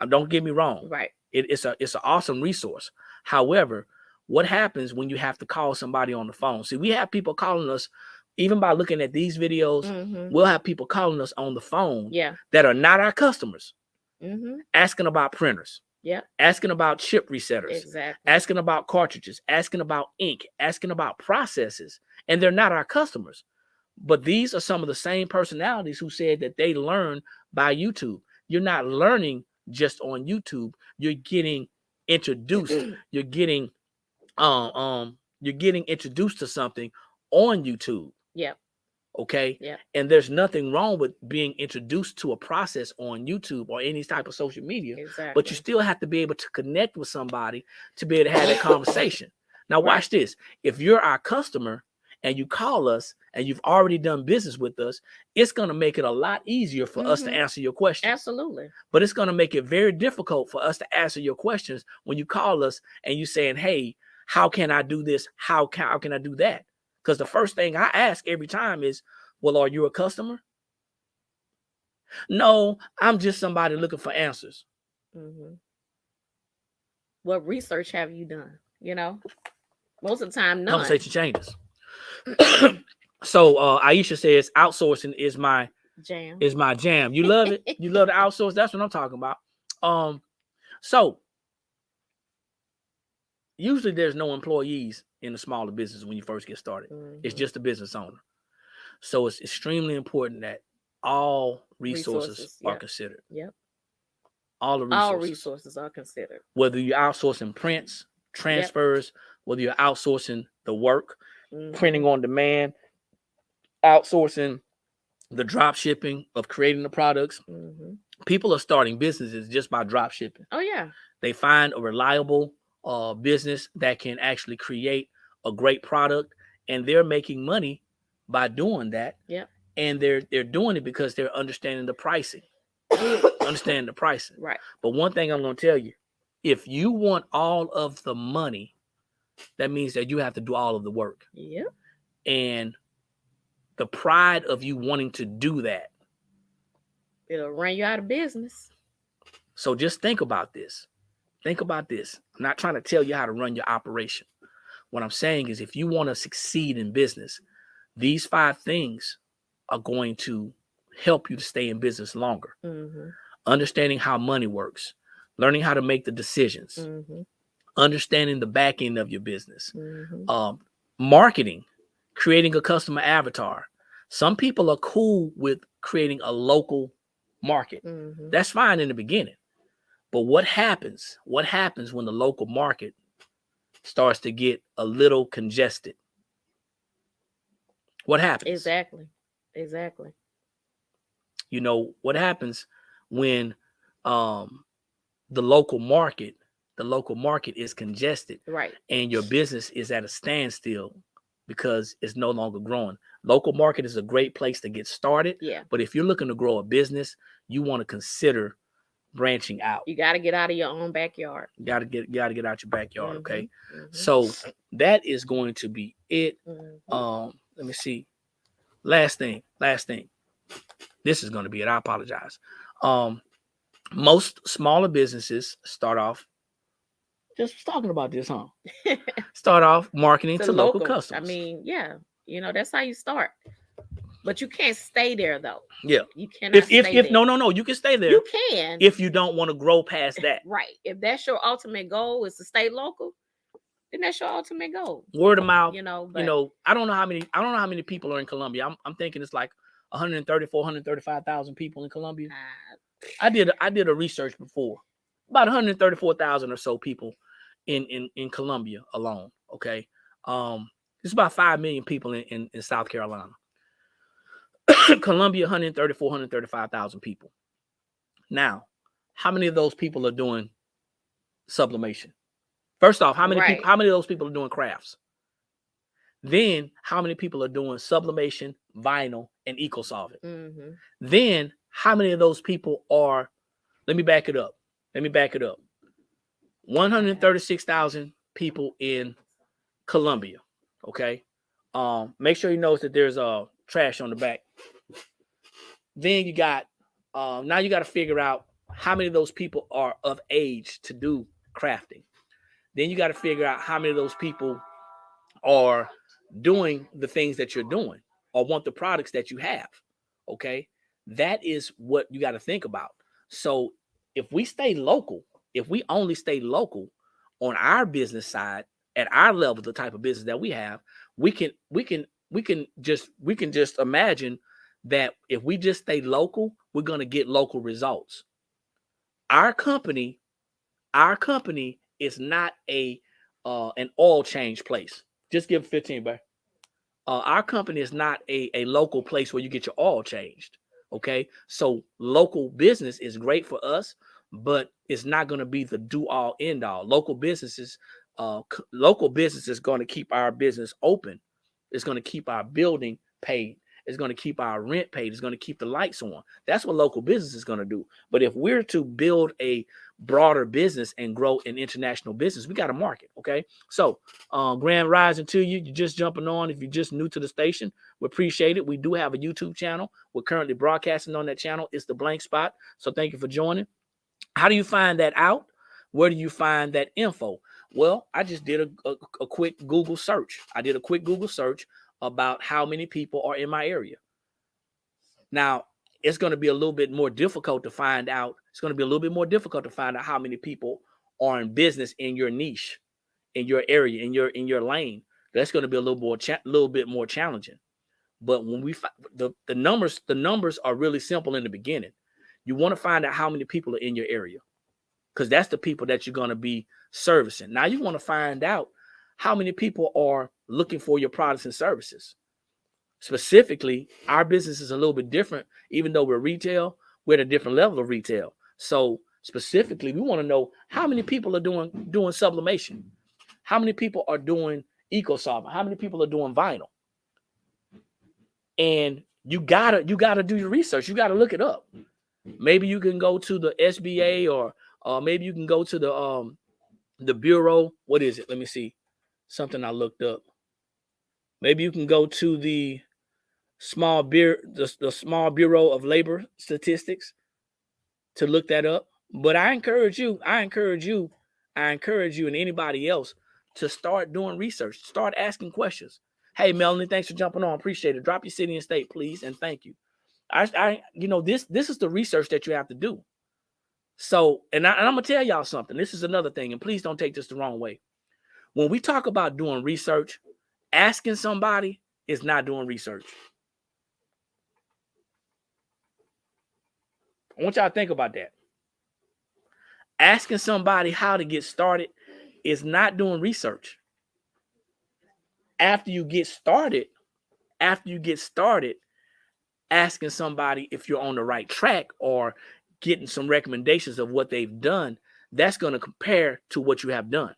Don't get me wrong. Right. It's an awesome resource. However, what happens when you have to call somebody on the phone? See, we have people calling us, even by looking at these videos, we'll have people calling us on the phone that are not our customers, asking about printers, asking about chip resetters, asking about cartridges, asking about ink, asking about processes, and they're not our customers. But these are some of the same personalities who said that they learn by YouTube. You're not learning just on YouTube. You're getting introduced. You're getting introduced to something on YouTube. Okay. And there's nothing wrong with being introduced to a process on YouTube or any type of social media. But you still have to be able to connect with somebody to be able to have that conversation. Now watch this. If you're our customer and you call us and you've already done business with us, it's going to make it a lot easier for us to answer your questions. Absolutely. But it's going to make it very difficult for us to answer your questions when you call us and you saying, hey, how can I do this? How can I do that? Because the first thing I ask every time is, well, are you a customer? No, I'm just somebody looking for answers. What research have you done? You know, most of the time, none. Conversation changes. So Aisha says outsourcing is my jam. You love it. You love to outsource. That's what I'm talking about. So usually there's no employees in the smaller business when you first get started. It's just a business owner. So it's extremely important that all resources are considered. All resources are considered. Whether you're outsourcing prints, transfers, whether you're outsourcing the work, printing on demand, outsourcing the drop shipping of creating the products. People are starting businesses just by drop shipping. Oh yeah. They find a reliable business that can actually create a great product, and they're making money by doing that. And they're doing it because they're understanding the pricing. Right. But one thing I'm going to tell you, if you want all of the money, that means that you have to do all of the work. And the pride of you wanting to do that, it'll run you out of business. So just think about this. I'm not trying to tell you how to run your operation. What I'm saying is, if you want to succeed in business, these 5 things are going to help you to stay in business longer. Understanding how money works, learning how to make the decisions, understanding the back end of your business, marketing, creating a customer avatar. Some people are cool with creating a local market. That's fine in the beginning. But what happens when the local market starts to get a little congested? What happens? Exactly. You know, what happens when the local market is congested, right? And your business is at a standstill because it's no longer growing. Local market is a great place to get started. But if you're looking to grow a business, you want to consider branching out. You got to get out of your own backyard. You got to get out your backyard. Okay. So that is going to be it. Let me see. Last thing. This is going to be it. I apologize. Most smaller businesses start off just talking about this, huh? Start off marketing to local customers. I mean, yeah, you know, that's how you start. But you can't stay there though. Yeah. You cannot stay there. No, you can stay there. You can. If you don't want to grow past that. Right. If that's your ultimate goal is to stay local, then that's your ultimate goal. Word of mouth. You know, I don't know how many people are in Columbia. I'm thinking it's like 135,000 people in Columbia. I did a research before. About 134,000 or so people in Columbia alone. Okay. It's about 5 million people in South Carolina. Columbia, 135,000 people. Now, how many of those people are doing sublimation? First off, how many of those people are doing crafts? Then how many people are doing sublimation, vinyl, and eco-solvent? Mm-hmm. Then how many of those people are, let me back it up. 136,000 people in Columbia. Okay. Make sure you notice that there's trash on the back. Then you got now you got to figure out how many of those people are of age to do crafting. Then you got to figure out how many of those people are doing the things that you're doing or want the products that you have. Okay. That is what you got to think about. So if we stay local, if we only stay local on our business side at our level, the type of business that we have, we can just imagine that if we just stay local, we're going to get local results. Our company is not an oil change place. Just give 15, bro. Our company is not a local place where you get your oil changed. Okay, so local business is great for us, but it's not going to be the do all end all. Local business is going to keep our business open. It's going to keep our building paid. It's going to keep our rent paid. It's going to keep the lights on. That's what local business is going to do. But if we're to build a broader business and grow an international business, we got to market. Okay. So grand rising to you. You're just jumping on. If you're just new to the station, we appreciate it. We do have a YouTube channel. We're currently broadcasting on that channel. It's the Blank Spot. So thank you for joining. How do you find that out? Where do you find that info? Well, I just did a quick Google search. I did a quick Google search about how many people are in my area. Now, it's going to be a little bit more difficult to find out. It's going to be a little bit more difficult to find out how many people are in business in your niche, in your area, in your lane. That's going to be a little bit more challenging. But when we the numbers are really simple in the beginning. You want to find out how many people are in your area, because that's the people that you're going to be servicing. Now you want to find out how many people are looking for your products and services. Specifically, our business is a little bit different. Even though we're retail, we're at a different level of retail. So specifically, we want to know how many people are doing sublimation, how many people are doing eco-solvent, how many people are doing vinyl. And you gotta do your research. You gotta look it up. Maybe you can go to the SBA or maybe you can go to the bureau. What is it? Let me see. Something I looked up. Maybe you can go to the small Bureau of Labor Statistics to look that up. But I encourage you and anybody else to start doing research. Start asking questions. Hey, Melanie, thanks for jumping on. Appreciate it. Drop your city and state, please, and thank you. This is the research that you have to do. So, and I'm gonna tell y'all something. This is another thing, and please don't take this the wrong way. When we talk about doing research, asking somebody is not doing research. I want y'all to think about that. Asking somebody how to get started is not doing research. After you get started, asking somebody if you're on the right track or getting some recommendations of what they've done, that's going to compare to what you have done.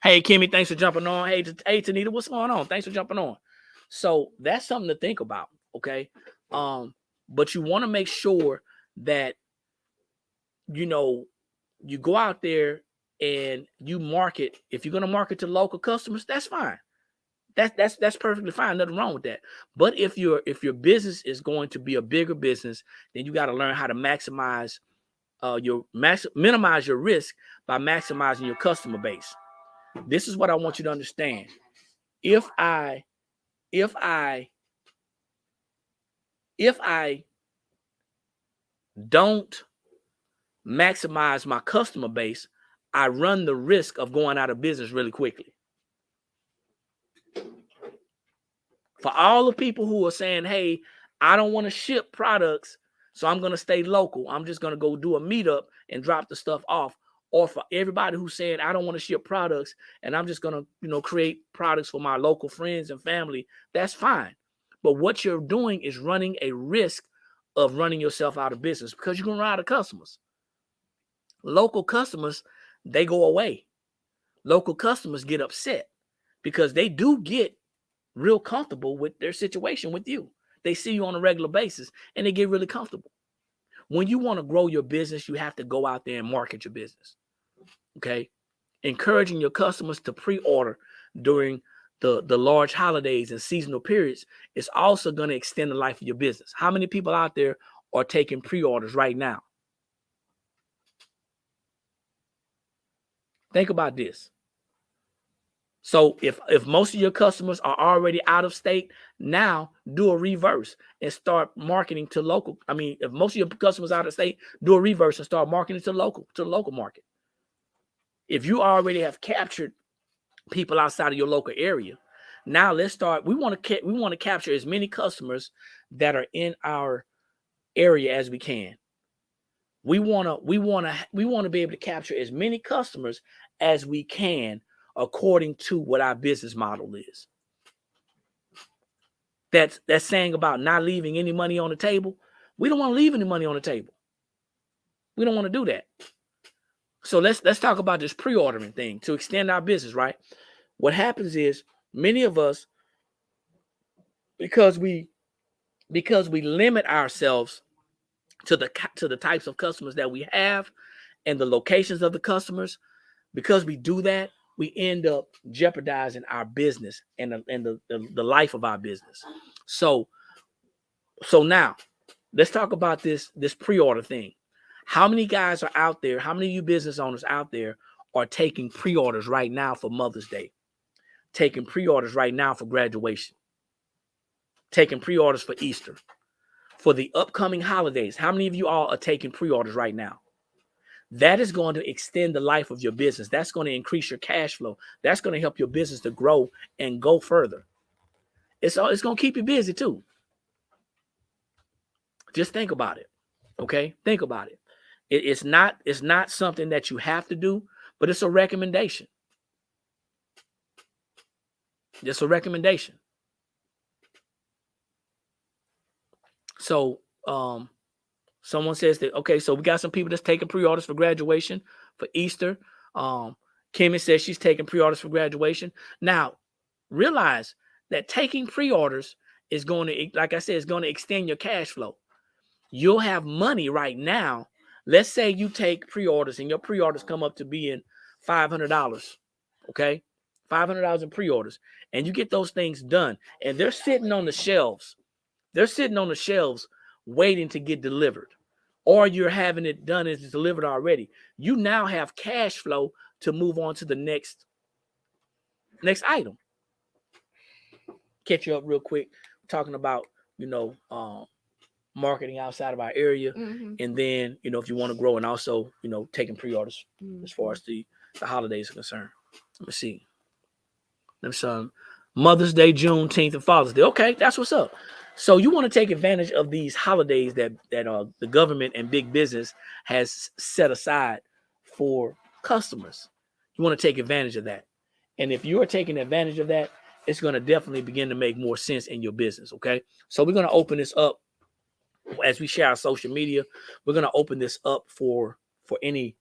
Hey, Kimmy, thanks for jumping on. Hey, Tanita, what's going on? Thanks for jumping on. So that's something to think about, okay? But you want to make sure that, you go out there and you market. If you're going to market to local customers, that's fine. That's perfectly fine. Nothing wrong with that. But if your business is going to be a bigger business, then you got to learn how to minimize your risk by maximizing your customer base. This is what I want you to understand. If I don't maximize my customer base, I run the risk of going out of business really quickly. For all the people who are saying, hey, I don't want to ship products, so I'm going to stay local. I'm just going to go do a meetup and drop the stuff off. Or for everybody who's saying, I don't want to ship products and I'm just going to, create products for my local friends and family, that's fine. But what you're doing is running a risk of running yourself out of business because you're going to run out of customers. Local customers, they go away. Local customers get upset because they do get real comfortable with their situation with you. They see you on a regular basis and they get really comfortable. When you want to grow your business, you have to go out there and market your business. Okay. Encouraging your customers to pre-order during the large holidays and seasonal periods is also going to extend the life of your business. How many people out there are taking pre-orders right now? Think about this. So if most of your customers are already out of state, now do a reverse and start marketing to local. I mean, if most of your customers are out of state, do a reverse and start marketing to the local market. If you already have captured people outside of your local area, now let's start. We want to capture as many customers that are in our area as we can. We want to be able to capture as many customers as we can according to what our business model is. That's saying about not leaving any money on the table. We don't want to leave any money on the table. We don't want to do that. So let's talk about this pre-ordering thing to extend our business, right? What happens is many of us, because we limit ourselves to the types of customers that we have and the locations of the customers, because we do that, we end up jeopardizing our business and the life of our business. So now let's talk about this pre-order thing. How many guys are out there? How many of you business owners out there are taking pre-orders right now for Mother's Day? Taking pre-orders right now for graduation? Taking pre-orders for Easter? For the upcoming holidays? How many of you all are taking pre-orders right now? That is going to extend the life of your business. That's going to increase your cash flow. That's going to help your business to grow and go further. It's going to keep you busy too. Just think about it. Okay? Think about it. It's not something that you have to do, but it's a recommendation. It's a recommendation. So someone says that, okay, so we got some people that's taking pre-orders for graduation, for Easter. Kimmy says she's taking pre-orders for graduation. Now, realize that taking pre-orders is going to, like I said, is going to extend your cash flow. You'll have money right now. Let's say you take pre-orders and your pre-orders come up to being $500, okay? $500 in pre-orders. And you get those things done. And they're sitting on the shelves. They're sitting on the shelves waiting to get delivered. Or you're having it done as it's delivered already. You now have cash flow to move on to the next item. Catch you up real quick. Talking about, marketing outside of our area. Mm-hmm. And then, if you want to grow and also, taking pre-orders as far as the holidays are concerned. Let me see. There's Mother's Day, Juneteenth, and Father's Day. Okay, that's what's up. So you want to take advantage of these holidays that the government and big business has set aside for customers. You want to take advantage of that. And if you're taking advantage of that, it's going to definitely begin to make more sense in your business, okay? So we're going to open this up as we share our social media. We're going to open this up for any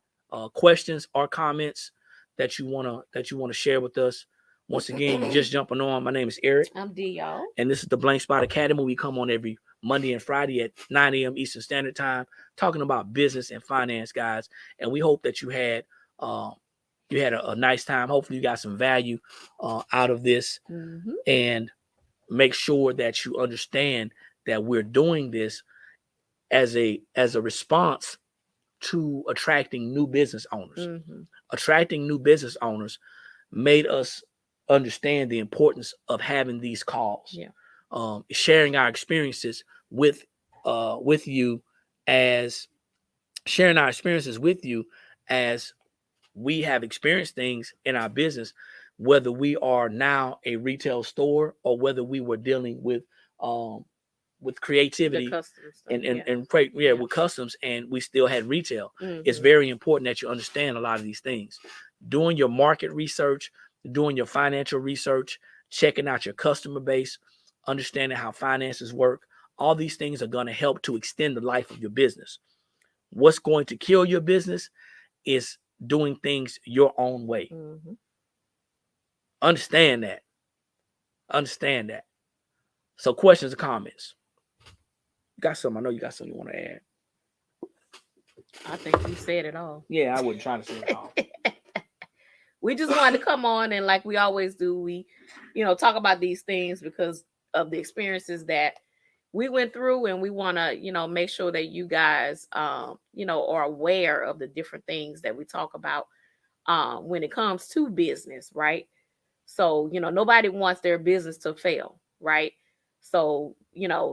questions or comments that you want to share with us. Once again, you're just jumping on. My name is Eric. I'm D, y'all. And this is the Blank Spot Academy. We come on every Monday and Friday at 9 a.m. Eastern Standard Time, talking about business and finance, guys. And we hope that you had a nice time. Hopefully, you got some value out of this. Mm-hmm. And make sure that you understand that we're doing this as a response to attracting new business owners. Mm-hmm. Attracting new business owners made us understand the importance of having these calls. Yeah. Sharing our experiences with you as we have experienced things in our business, whether we are now a retail store or whether we were dealing with creativity with customs, and we still had retail. Mm-hmm. It's very important that you understand a lot of these things. Doing your market research, doing your financial research, checking out your customer base, understanding how finances work. All these things are going to help to extend the life of your business. What's going to kill your business is doing things your own way. Mm-hmm. Understand that. Understand that. So questions or comments? You got something? I know you got something you want to add. I think you said it all. Yeah, I wasn't trying to say it all. We just wanted to come on and like we always do, we, talk about these things because of the experiences that we went through, and we want to, make sure that you guys, are aware of the different things that we talk about when it comes to business, right? So, nobody wants their business to fail, right? So,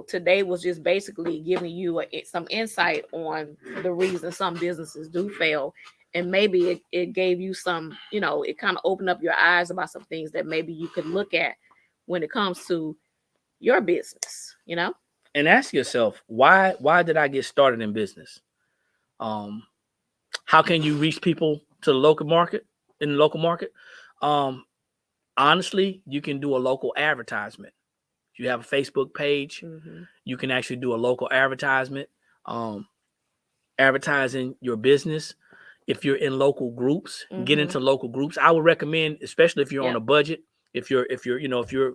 today was just basically giving you some insight on the reason some businesses do fail. And maybe it gave you some, it kind of opened up your eyes about some things that maybe you could look at when it comes to your business, And ask yourself, why did I get started in business? How can you reach people to the local market, in the local market? Honestly, you can do a local advertisement. If you have a Facebook page, you can actually do a local advertisement, advertising your business. If you're in local groups, get into local groups. I would recommend, especially if you're on a budget, if you're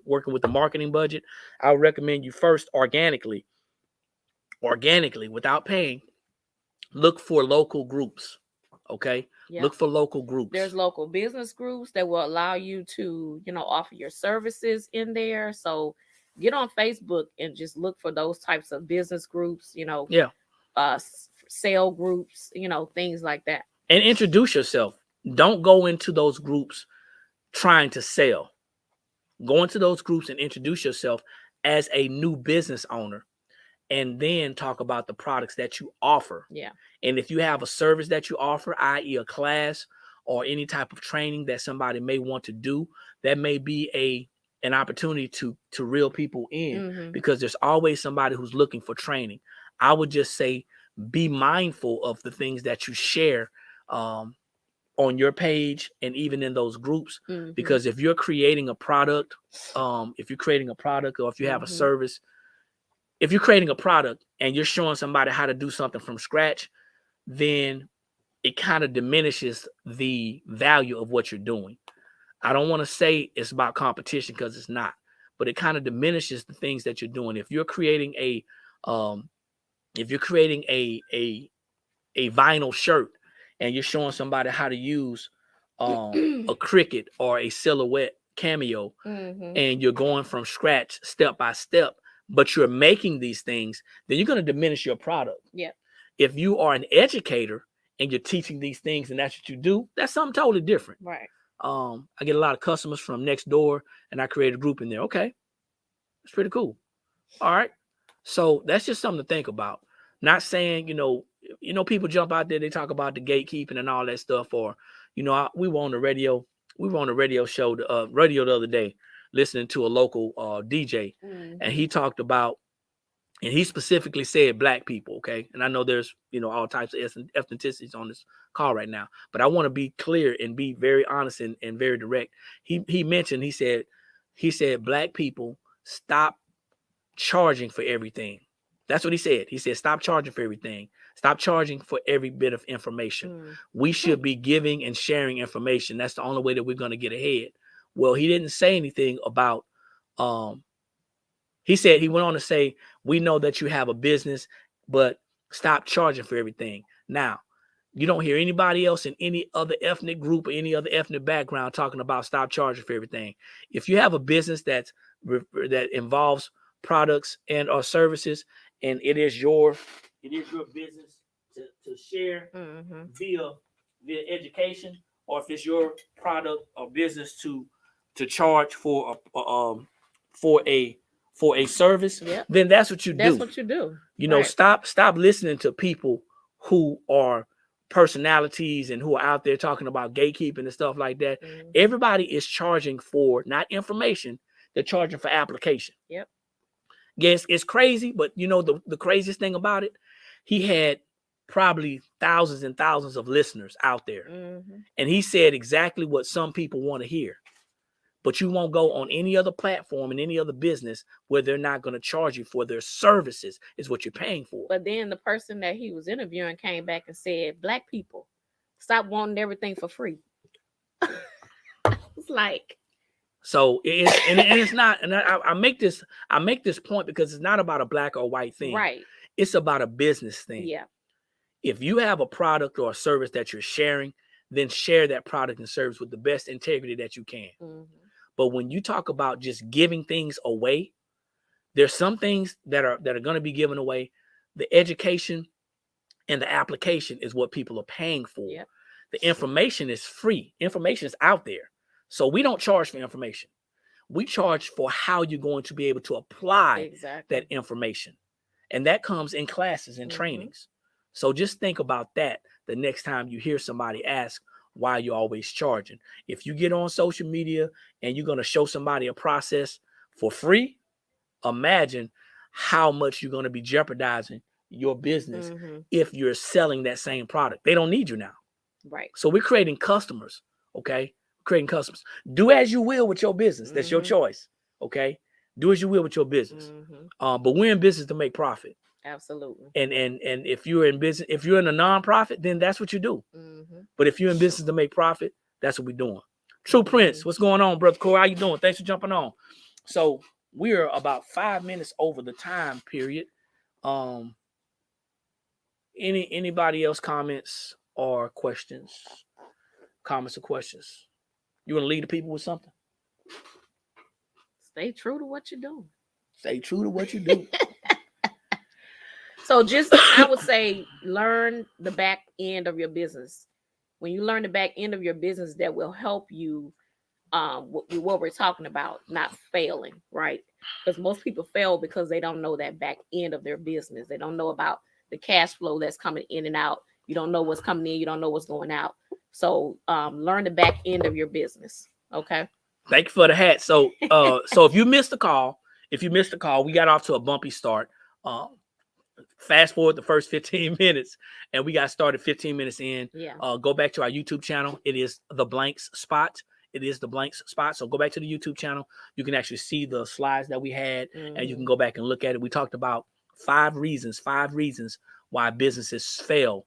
working with the marketing budget, I would recommend you first organically without paying, look for local groups. Okay. Yep. Look for local groups. There's local business groups that will allow you to, offer your services in there. So get on Facebook and just look for those types of business groups, sale groups, things like that. And introduce yourself. Don't go into those groups trying to sell. Go into those groups and introduce yourself as a new business owner, and then talk about the products that you offer. Yeah. And if you have a service that you offer, i.e. a class or any type of training that somebody may want to do, that may be an opportunity to reel people in, because there's always somebody who's looking for training. I would just say, be mindful of the things that you share on your page and even in those groups, because if you're creating a product, or if you have a service, if you're creating a product and you're showing somebody how to do something from scratch, then it kind of diminishes the value of what you're doing. I don't want to say it's about competition, because it's not, but it kind of diminishes the things that you're doing. If you're creating a vinyl shirt and you're showing somebody how to use a Cricut or a Silhouette Cameo, and you're going from scratch step by step, but you're making these things, then you're going to diminish your product. Yeah. If you are an educator and you're teaching these things and that's what you do, that's something totally different. Right. I get a lot of customers from next door, and I create a group in there. Okay. That's pretty cool. All right. So that's just something to think about. Not saying, people jump out there, they talk about the gatekeeping and all that stuff, or, we were on the radio. We were on a radio show, the other day, listening to a local DJ, and he talked about, and he specifically said black people. Okay. And I know there's, all types of ethnicities on this call right now, but I want to be clear and be very honest and very direct. He mentioned, he said, black people, stop charging for everything. That's what he said. He said, stop charging for everything. Stop charging for every bit of information. We should be giving and sharing information. That's the only way that we're going to get ahead. Well, he didn't say anything about, he went on to say, we know that you have a business, but stop charging for everything. Now, you don't hear anybody else in any other ethnic group or any other ethnic background talking about stop charging for everything. If you have a business that involves products and or services, and it is your business to share via education, or if it's your product or business to charge for a service, then that's what you do. That's what you do. Right. Stop listening to people who are personalities and who are out there talking about gatekeeping and stuff like that. Everybody is charging for not information, they're charging for application. Yep. Yes, it's crazy, but the craziest thing about it, he had probably thousands and thousands of listeners out there. And he said exactly what some people want to hear. But you won't go on any other platform in any other business where they're not going to charge you for their services, is what you're paying for. But then the person that he was interviewing came back and said, black people, stop wanting everything for free. It's like, So it's not, and I make this point because it's not about a black or white thing. Right. It's about a business thing. Yeah. If you have a product or a service that you're sharing, then share that product and service with the best integrity that you can. Mm-hmm. But when you talk about just giving things away, there's some things that are going to be given away. The education and the application is what people are paying for. Yep. The information is free. Information is out there. So we don't charge for information. We charge for how you're going to be able to apply that information. And that comes in classes and trainings. So just think about that the next time you hear somebody ask why you're always charging. If you get on social media and you're going to show somebody a process for free, imagine how much you're going to be jeopardizing your business if you're selling that same product. They don't need you now. Right. So we're creating customers, okay? Creating customers. Do as you will with your business. That's your choice, okay? Do as you will with your business. But we're in business to make profit. Absolutely. And if you're in business, if you're in a nonprofit, then that's what you do. But if you're in business to make profit, that's what we're doing. True Prince, what's going on, Brother Corey? How you doing? Thanks for jumping on. So we're about 5 minutes over the time period. Anybody else comments or questions? Comments or questions? You want to lead the people with something? Stay true to what you do. Stay true to what you do. So just, I would say, learn the back end of your business. When you learn the back end of your business, that will help you what we're talking about, not failing, right? Because most people fail because they don't know that back end of their business. They don't know about the cash flow that's coming in and out. You don't know what's coming in. You don't know what's going out. So learn the back end of your business. Okay. Thank you for the hat. So if you missed the call, we got off to a bumpy start. Fast forward the first 15 minutes and we got started 15 minutes in. Yeah. Go back to our YouTube channel. It is The Blanks Spot. So go back to the YouTube channel. You can actually see the slides that we had and you can go back and look at it. We talked about 5 reasons why businesses fail.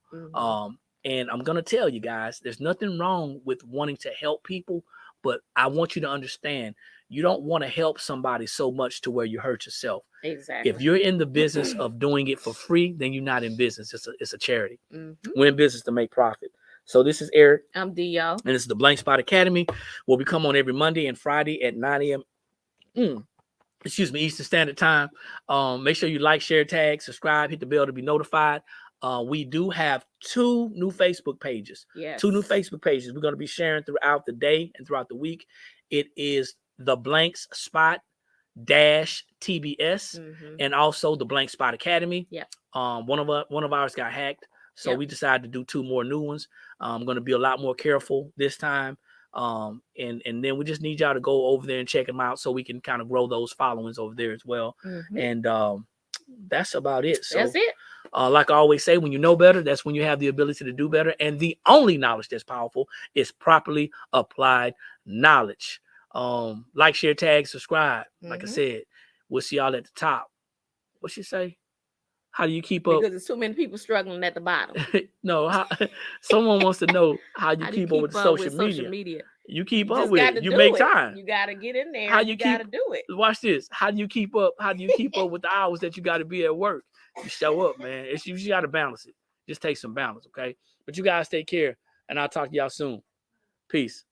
And I'm going to tell you guys, there's nothing wrong with wanting to help people, but I want you to understand, you don't want to help somebody so much to where you hurt yourself. Exactly. If you're in the business of doing it for free, then you're not in business. It's a charity. We're in business to make profit. So this is Eric. I'm D, y'all. And this is the Blank Spot Academy, where we come on every Monday and Friday at 9 a.m. Eastern Standard Time. Make sure you like, share, tag, subscribe, hit the bell to be notified. We do have 2 new Facebook pages. Yes. 2 new Facebook pages we're going to be sharing throughout the day and throughout the week. It is the Blanks Spot TBS and also the Blank Spot Academy. Yep. One of ours got hacked, so we decided to do 2 more new ones. I'm going to be a lot more careful this time. And then we just need y'all to go over there and check them out so we can kind of grow those followings over there as well. And that's about it. So that's it. Like I always say, when you know better, that's when you have the ability to do better. And the only knowledge that's powerful is properly applied knowledge. Like, share, tag, subscribe. Like I said, we'll see y'all at the top. What she say? How do you keep up? Because there's too many people struggling at the bottom. No, someone wants to know how you keep up with social media. You keep up with it. You make time. You got to get in there. How you got to do it. Watch this. How do you keep up? How do you keep up with the hours that you got to be at work? You show up, man. You got to balance it. Just take some balance, okay? But you guys take care, and I'll talk to y'all soon. Peace.